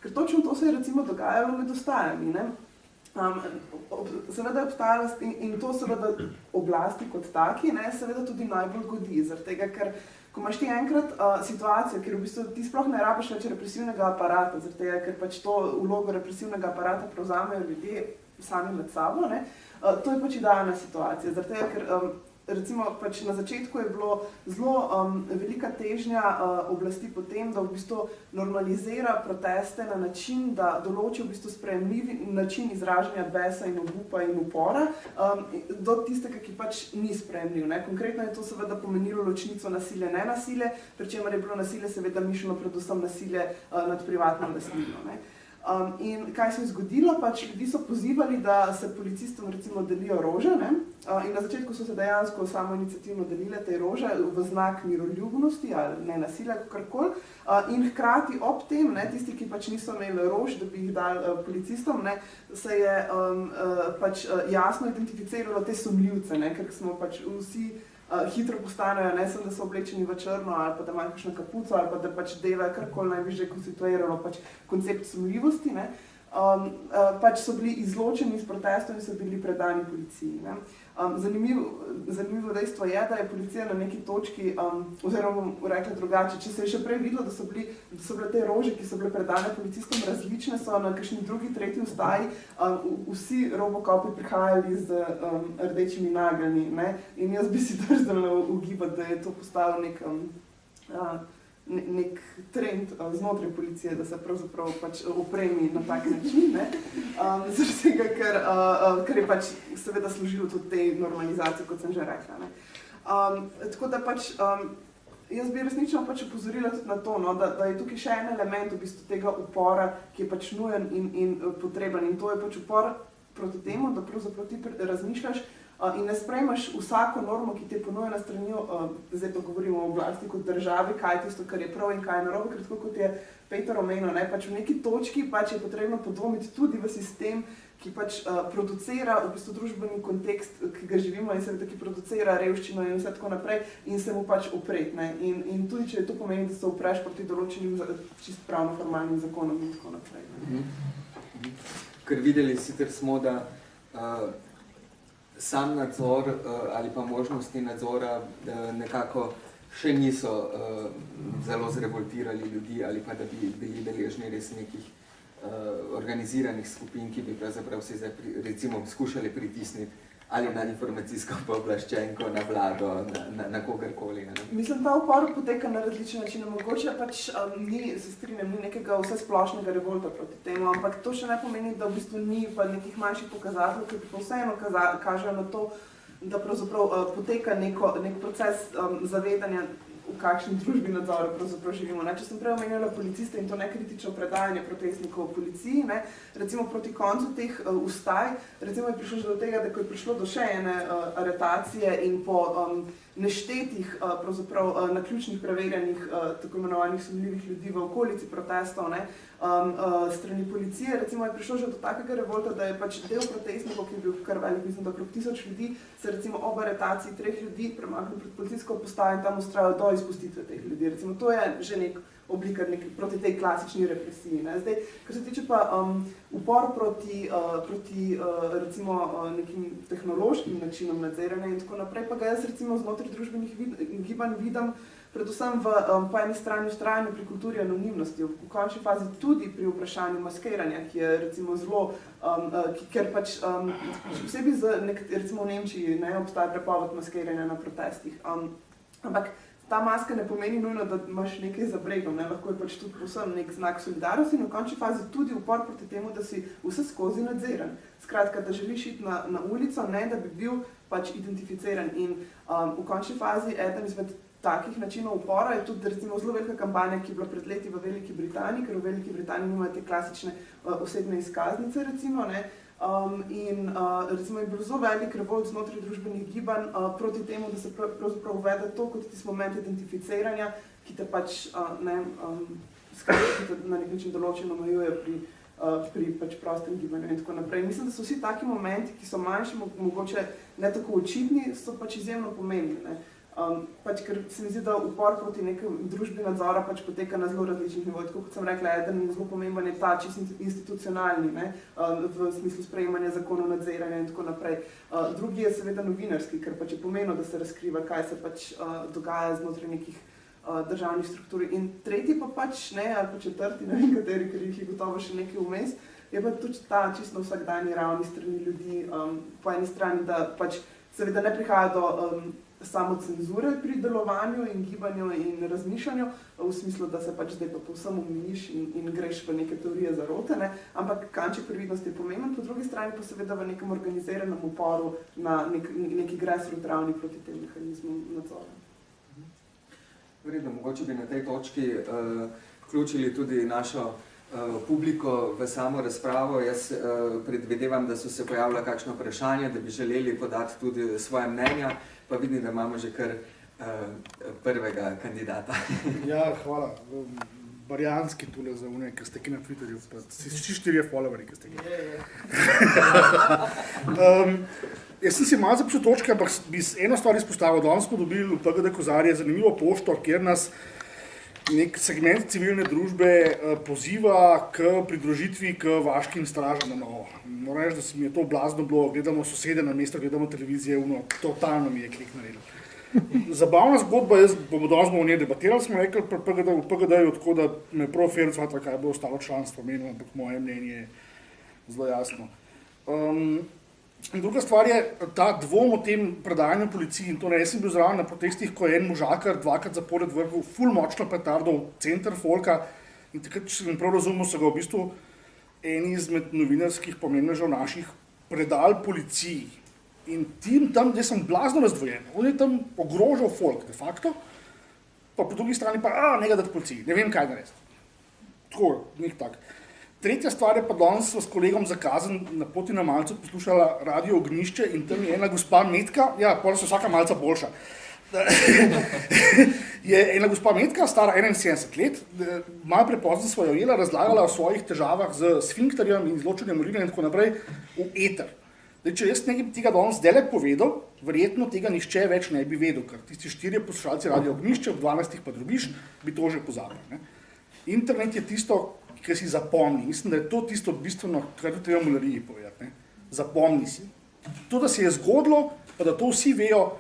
Speaker 6: Ker točno to se je recimo dogajalo med ostajami. Seveda je obstajala in to seveda oblasti kot taki, seveda tudi najbolj godi, zaradi tega, ker ko imaš ti enkrat situacijo, kjer v bistvu ti sploh ne rabiš več represivnega aparata, zaradi tega, ker pač to vlogo represivnega aparata prevzamejo ljudje sami med sabo, to je pač idealna situacija, zaradi tega, ker recimo pač na začetku je bilo zelo velika težnja oblasti potem, da v bistvu normalizira proteste na način, da določi v bistvu sprejemljiv način izražanja besa in obupa in upora do tistega, ki pač ni sprejemljiv. Konkretno je to seveda pomenilo ločnico nasilje, nenasilje, pri čemer je bilo nasilje seveda mišljeno predvsem nasilje nad privatno lastnino. In kaj se je zgodilo? Pač ljudi so pozivali, da se policistom recimo delijo rože, in na začetku so se dejansko samoiniciativno delile te rože v znak miroljubnosti ali ne nasilja, kakorkoli, in hkrati ob tem, tisti, ki pač niso imeli rož, da bi jih dali policistom, se je pač jasno identificiralo te sumljivce, ker smo pač vsi hitro postanejo, ne samo, da so oblečeni v črno ali pa da imajo kakšno kapuco ali pa da pač delajo karkoli naj bi že konstituiralo pač koncept sumljivosti, pač so bili izločeni iz protestov in so bili predani policiji. Zanimivo dejstvo je, da je policija na neki točki, oziroma bom rekla drugače, če se je še prej videlo, da so bile te rože, ki so bile predane policistom različne, so na kakšni drugi, tretji vstaji vsi robokopi prihajali z rdečimi nageljni. In jaz bi si drznila ugibati, da je to postalo nek trend znotraj policije, da se pravzaprav pač opremi na tak način, zaradi tega, ker je pač seveda služilo tudi tej normalizaciji, kot sem že rekla. Tako da pač jaz bi resnično pač opozorila tudi na to, da je tukaj še en element v bistvu tega upora, ki je pač nujen in potreben, in to je pač upor proti temu, da pravzaprav ti razmišljaš in ne sprejmaš vsako normo, ki ti je ponujena strani, zdaj pa govorimo o oblasti kot državi, kaj je tisto, kar je prav in kaj je narobe, ker tako kot je Peter omenil, pač v neki točki pač je potrebno podvomiti tudi v sistem, ki pač producira v bistvu družbeni kontekst, ki ga živimo in seveda, ki producira revščino in vse tako naprej in se mu pač upreti. In tudi, če to pomeni, da se upreš proti določenim čisto pravno formalnim zakonom in tako naprej.
Speaker 1: Ker videli sicer smo, da sam nadzor ali pa možnosti nadzora nekako še niso zelo zrevoltirali ljudi ali pa da bi bili deležni res nekih organiziranih skupin, ki bi pravzaprav se recimo skušali pritisniti ali na informacijsko pooblaščenko, na vlado, na kogarkoli.
Speaker 6: Mislim, ta upor poteka na različne načine. Mogoče pač se strinjam, ni nekega vsesplošnega revolta proti temu, ampak to še ne pomeni, da v bistvu ni pa nekih manjših pokazateljev, ki pa vseeno kažejo na to, da pravzaprav poteka nek proces zavedanja, v kakšni družbi nadzora pravzaprav živimo. Če sem prej omenjala policiste in to nekritično predajanje protestnikov v policiji, recimo proti koncu teh vstaj, recimo je prišlo že do tega, da ko je prišlo do še ene aretacije in po neštetih pravzaprav naključnih preverjanjih tako imenovanih sumljivih ljudi v okolici protestov, strani policije, recimo je prišlo že do takega revolta, da je pač del protestnikov, ki je bil kar velik, mislim, da okrog 1000 ljudi, se recimo ob aretaciji 3 ljudi premaknil pred policijsko postajo in tam ustrajajo do izpustitve teh ljudi. Recimo to je že nek oblika proti tej klasični represiji. Zdaj, kar se tiče pa upor proti recimo nekim tehnološkim načinom nadziranja in tako naprej, pa ga jaz recimo znotraj družbenih gibanj vidim predvsem po eni strani vztrajanju pri kulturi anonimnosti, v končni fazi tudi pri vprašanju maskiranja, ki je recimo zelo, ker pač posebej recimo v Nemčiji obstaja prepoved maskiranja na protestih. Ampak ta maska ne pomeni nujno, da imaš nekaj za bregom, ne? Lahko je pač tudi povsem nek znak solidarnosti in v končni fazi tudi upor proti temu, da si vse skozi nadziran. Skratka, da želiš iti na ulico, ne da bi bil pač identificiran. In v končni fazi eden izmed takih načinov upora je tudi recimo zelo velika kampanja, ki je bila pred leti v Veliki Britaniji, ker v Veliki Britaniji imajo te klasične osebne izkaznice, recimo, ne? Recimo je bil zelo velik revolt znotraj družbenih gibanj proti temu, da se pravzaprav uvede to kot tisti moment identificiranja, ki te pač ki te na nek način določeno omejuje pri pač prostem gibanju in tako naprej. Mislim, da so vsi taki momenti, ki so manjši, mogoče ne tako očitni, so pač izjemno pomembni, ne? Pač, ker se mi zdi, da upor proti nekem družbi nadzora pač poteka na zelo različnih nivojih. Tako kot sem rekla, eden zelo pomemben je ta čisto institucionalni, ne, v smislu sprejemanja zakonov, nadziranja in tako naprej. Drugi je seveda novinarski, ker pač je pomenilo, da se razkriva, kaj se pač dogaja znotraj nekih državnih struktur. In tretji pa pač, ne, ali pa četrti, ne vem kateri, ker jih je gotovo še nekaj vmes, je pa tudi ta čisto vsakdanji ravni strani ljudi. Po eni strani, da pač seveda ne prihaja do samo cenzure pri delovanju in gibanju in razmišljanju, v smislu, da se pač zdaj pa povsem umiš in greš v neke teorije zarote, ne? Ampak kanček previdnosti je pomemben, po drugi strani pa seveda v nekem organiziranem uporu na neki grassroot ravni proti tem mehanizmom nadzora.
Speaker 1: Vredno, mogoče bi na tej točki vključili tudi našo publiko v samo razpravo. Jaz predvidevam, da so se pojavila kakšno vprašanje, da bi želeli podati tudi svoje mnenja, pa vidim, da imamo že kar prvega kandidata.
Speaker 8: Ja, hvala. Barjanski tule za une, ki ste ki na Twitterju, pa si 4 followerji, ki ste ki. Jaz sem si malo zapisal točke, ampak bi eno stvar izpostavil. Danes smo dobili v PGD Kozarje zanimivo pošto, kjer nas nek segment civilne družbe poziva k pridružitvi k vaškim stražam na novo. Moram reči, da se mi je to blazno bilo, gledamo sosede na mesto, gledamo televizije, totalno mi je klik naredil. Zabavna zgodba, bomo danes o njej debatirali, smo rekli v PGD-ju, tako da me prav fair cvatra, kaj bo ostalo članstvo menilo, ampak moje mnenje je zelo jasno. In druga stvar je ta dvom o tem predajanju policiji in to ne, jaz sem bil zraven na protestih, ko je en možakar dvakrat zapored vrgel ful močno petardo v center folka in takrat, če sem prav razumel, so ga v bistvu eni izmed novinarskih pomembnežev naših predali policiji. In tim tam, gdje sem blazno razdvojen, on je tam ogrožal folk de facto, pa po drugi strani pa, ne ga dati policiji, ne vem kaj narediti. Tako, nek tak. Tretja stvar je pa danes s kolegom za Kazen na poti na Malcu poslušala Radio Ognjišče in tam je ena gospa Metka, ja, potem se vsaka malca boljša, je ena gospa Metka, stara 71 let, malo prepozno sva jo ujela, razlagala o svojih težavah z sfinkterjem in izločanjem urina in tako naprej v eter. Zdaj, če jaz nekaj tega danes zdajle povedal, verjetno tega nihče več ne bi vedel, ker tisti 4 poslušalci Radio Ognjišče, v 12 pa drobiš, bi to že pozabil. Ne? Internet je tisto, ki si zapomni. Mislim, da je to tisto bistveno, kar tudi treba mulariji povedati. Ne? Zapomni si. To, da se je zgodilo, pa da to vsi vejo,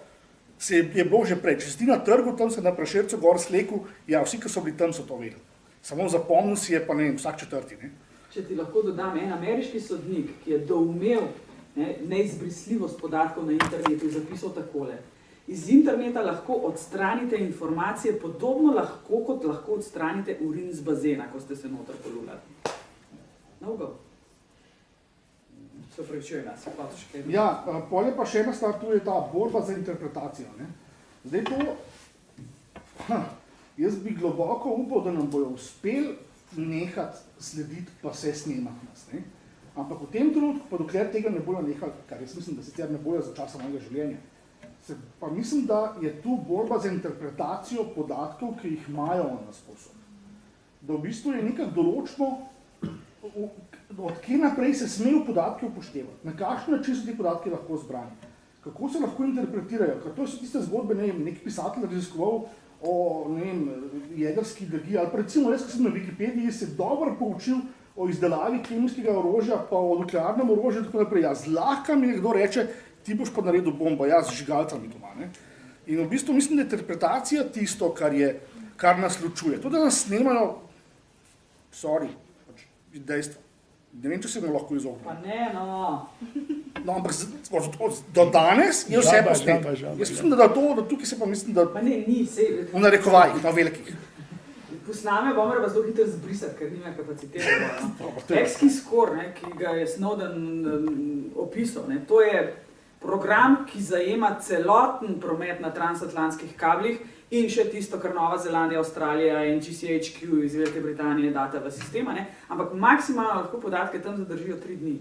Speaker 8: je bilo že prej. Če si na trgu, tam se na Prešercu gor sleku, ja, vsi, ki so bili tam, so to vedeli. Samo zapomnil si je pa, ne vem, vsak četrti. Ne?
Speaker 2: Če ti lahko dodam, en ameriški sodnik, ki je doumel neizbrisljivost podatkov na internetu, je zapisal takole. Iz interneta lahko odstranite informacije podobno lahko, kot lahko odstranite urin z bazena, ko ste se noter polulali. No go. Se pravičujem, jaz se pa še kaj.
Speaker 8: Ja, pol je pa še ena stvar, tu je ta borba za interpretacijo. Ne? Zdaj to, jaz bi globoko upal, da nam bojo uspeli nehati slediti pa se snemati nas. Ne? Ampak v tem trenutku, pa dokler tega ne bojo nehali, kar jaz mislim, da sicer ne bojo za časa mojega življenja, pa mislim, da je tu borba za interpretacijo podatkov, ki jih imajo na sposob. Da v bistvu je nekaj določno, od kje naprej se smejo podatki upoštevati, na kakšen način so ti podatki lahko zbrani, kako se lahko interpretirajo, ker to so tiste zgodbe, ne vem, nek pisatelj raziskoval o, ne vem, jedrski energiji, ali pa recimo, jaz, ko sem na Wikipediji, se dobro poučil o izdelavi kemijskega orožja, pa o nuklearnem orožju in tako naprej. Ja, zlahka mi nekdo reče, ti boš pa naredil bombo, jaz z žigalcami doma. Ne? In v bistvu mislim, da je interpretacija tisto, kar nas ločuje. To, da nas snemajo, pač dejstvo. Ne vem, če se mu lahko
Speaker 2: Pa
Speaker 8: izognemo.
Speaker 2: ne, no.
Speaker 8: No, ampak do danes je vse po svetu.
Speaker 9: Žaba.
Speaker 8: Jaz mislim, da tukaj se pa mislim, da
Speaker 2: Pa ne, ni, sej.
Speaker 8: v narekovajih, na velikih.
Speaker 2: Posname bomo pa zelo hitro zbrisati, ker nima kapacitete. Exkey score, ne, ki ga je Snowden opisal, ne, to je program, ki zajema celoten promet na transatlantskih kablih in še tisto, kar Nova Zelandija, Avstralija in GCHQ iz Velike Britanije data v sistema, ne, ampak maksimalno lahko podatke tam zadržijo 3 dni.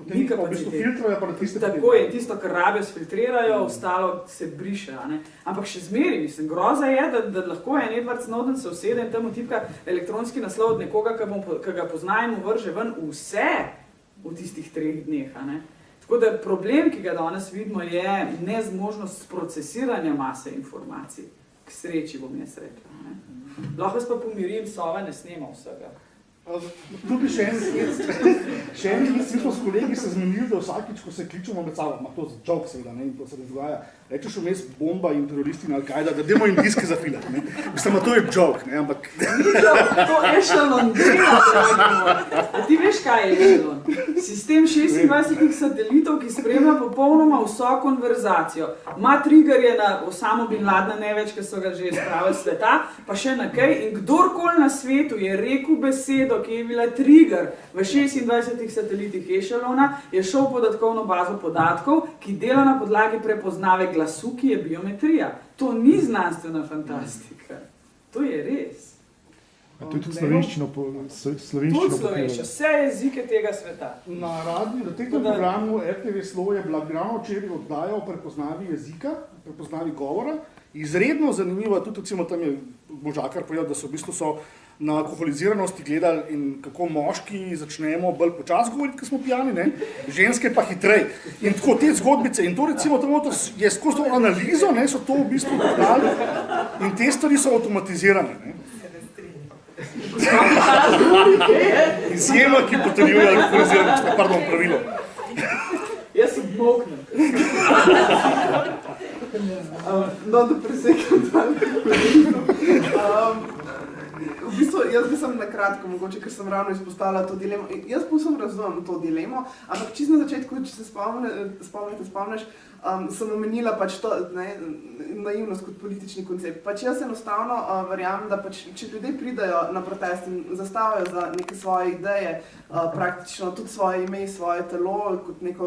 Speaker 2: Ni
Speaker 8: Pa v bistvu
Speaker 2: kapacitete.
Speaker 8: filtrajo pa na tiste
Speaker 2: Tako je, tisto, kar rabijo, sfiltrirajo, ostalo se briše. A ne? Ampak še zmeri, mislim, groza je, da lahko en Edward Snowden se usede in tam utipka elektronski naslov od nekoga, ki ga pozna in mu vrže ven vse v tistih 3 dneh. A ne? Tako da problem, ki ga danes vidimo, je nezmožnost procesiranja mase informacij. K sreči bom jaz rekla. A ne? Lahko vas pa pomirim, Sova ne snema vsega.
Speaker 8: Tudi še en s kolegi se zmenili, da vsakič, ko se kličemo med sabo, to je joke seveda, ne, in to se ne dogaja, rečeš vmes bomba in teroristi in Al-Kaida, da dajmo jim diske zafilati, ne. Mislim, to je joke, ne, ampak...
Speaker 2: Ni joke, to echelon dela, dragimo. A ti veš, kaj je echelon? Sistem 26 satelitov, ki spremlja popolnoma vso konverzacijo. Ma triggerje na Osamo bin Ladna največ, ki so ga že spravili sveta, pa še na kaj. In kdorkoli na svetu je rekel besedo, ki je bila trigger v 26 satelitih echelona, je šel v podatkovno bazo podatkov, ki dela na podlagi prepoznave glasu, ki je biometrija. To ni znanstvena fantastika. To je res.
Speaker 9: To je tudi slovenščino
Speaker 2: Tudi slovenščina, vse jezike tega sveta.
Speaker 8: Na radiju, na tem programu RTV Slovo je bila ravno včeraj oddaja o prepoznavi jezika, prepoznavi govora. Izredno zanimivo, tudi recimo tam je Možakar povedal, da so v bistvu na alkoholiziranosti gledali in kako moški začnemo bolj počasi govoriti, ko smo pijani, ne? Ženske pa hitrej. In tako te zgodbice, in to recimo je skozi to analizo, ne, so to v bistvu dodali in te stvari so avtomatizirane. Ne? Izjema, ki potrjuje alkoholiziranost, pardon, pravilo.
Speaker 2: Jaz obmoknem.
Speaker 6: No, da presekam v bistvu, jaz bi sem na kratko, mogoče, ker sem ravno izpostavila to dilemo. Jaz povsem razumem to dilemo, ampak čisto na začetku, če se spomniš, sem omenila pač to, ne, naivnost kot politični koncept. Pač jaz enostavno verjamem, da pač, če ljudje pridajo na protest in zastavijo za neke svoje ideje, praktično tudi svoje ime, svoje telo, kot neko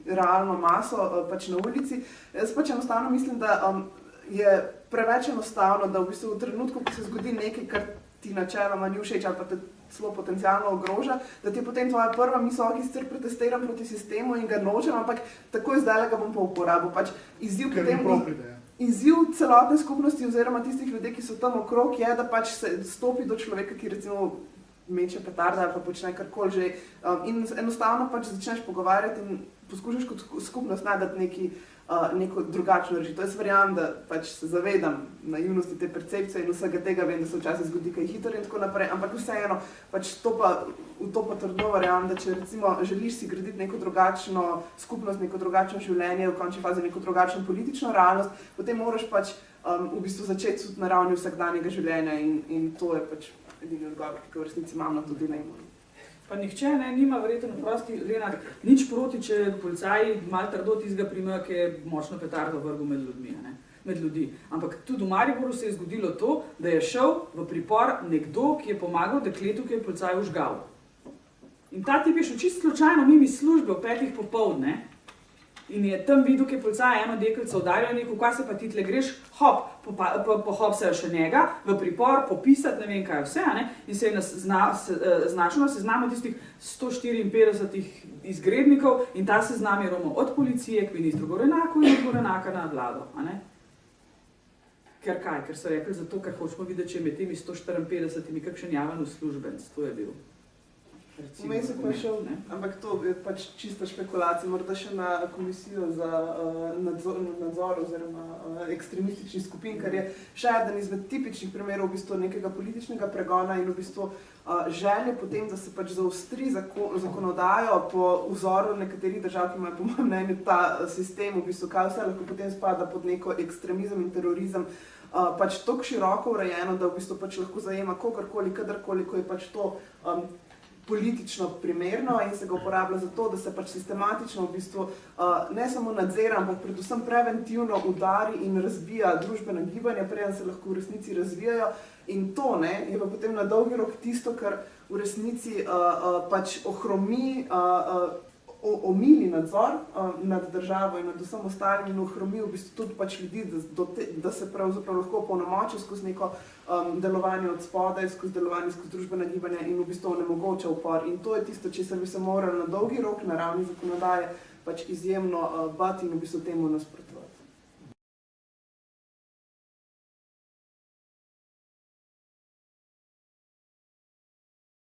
Speaker 6: realno maso pač na ulici, jaz pač enostavno mislim, da je preveč enostavno, da v bistvu v trenutku, ko se zgodi nekaj, kar ti načeloma ni všeč ali pa te celo potencialno ogroža, da ti je potem tvoja prva misel, ki sicer protestiram proti sistemu in ga nočem, ampak takoj zdaj ga bom pa uporabil. Pač izziv celotne skupnosti oziroma tistih ljudi, ki so tam okrog, je, da pač se stopi do človeka, ki recimo meče petarde ali pa počne karkoli že in enostavno pač začneš pogovarjati in poskušaš kot skupnost najti neko drugačno rešitev. Jaz verjamem, da pač se zavedam naivnosti te percepcije in vsega tega, vem, da se včasih zgodi kaj hitro in tako naprej, ampak vseeno, pač v to pa trdno verjamem, da če recimo želiš si graditi neko drugačno skupnost, neko drugačno življenje, v končni fazi neko drugačno politično realnost, potem moraš pač v bistvu začeti tudi na ravni vsakdanjega življenja in to je pač edini odgovor, ki v resnici imam na to dilemo.
Speaker 2: Pa nihče nima verjetno prosti, Lenart, nič proti, če policaji malo trdo tistega primejo, ki je močno petardo vrgel med ljudi. Ampak tudi v Mariboru se je zgodilo to, da je šel v pripor nekdo, ki je pomagal dekletu, ki je policaj užgal. In ta tip je šel čisto slučajno mimo službe ob 5 popoldne in je tam videl, ki je policaj eno deklico udaril in rekel, kaj se pa ti tle greš, hop, pohopsajo še njega, v pripor, popisati, ne vem kaj vse, ne? In se je znašel na seznamu tistih 154 izgrednikov in ta seznam je romal od policije k ministru Gorenaku in od Gorenaka na vlado. Ker kaj? Ker so rekli zato, ker hočemo videti, če je med temi 154 kakšen javen uslužbenc, to je bil.
Speaker 6: Vmes je pa šel, ampak to je pač čista špekulacija, morda še na komisijo za nadzor oziroma ekstremističnih skupin, kar je še eden izmed tipičnih primerov v bistvu nekega političnega pregona in v bistvu želje potem, da se pač zaostri zakonodajo po vzoru nekaterih držav, ki imajo po mojem mnenju ta sistem, v bistvu kaj vse lahko potem spada pod neko ekstremizem in terorizem, pač toliko široko urejeno, da v bistvu pač lahko zajema kogarkoli, kadarkoli, ko je pač to politično primerno in se ga uporablja za to, da se pač sistematično v bistvu ne samo nadzira, ampak predvsem preventivno udari in razbija družbena gibanja, preden se lahko v resnici razvijajo. In to je pa potem na dolgi rok tisto, kar v resnici pač ohromi, omili nadzor nad državo in nad vsem ostalim in ohromi v bistvu tudi pač ljudi, da se pravzaprav lahko polnomočijo skozi neko delovanje od spodaj, skozi delovanje skozi družbena gibanja in v bistvu onemogoča upor. In to je tisto, česar bi se morali na dolgi rok na ravni zakonodaje pač izjemno bati in v bistvu temu nasprotovati.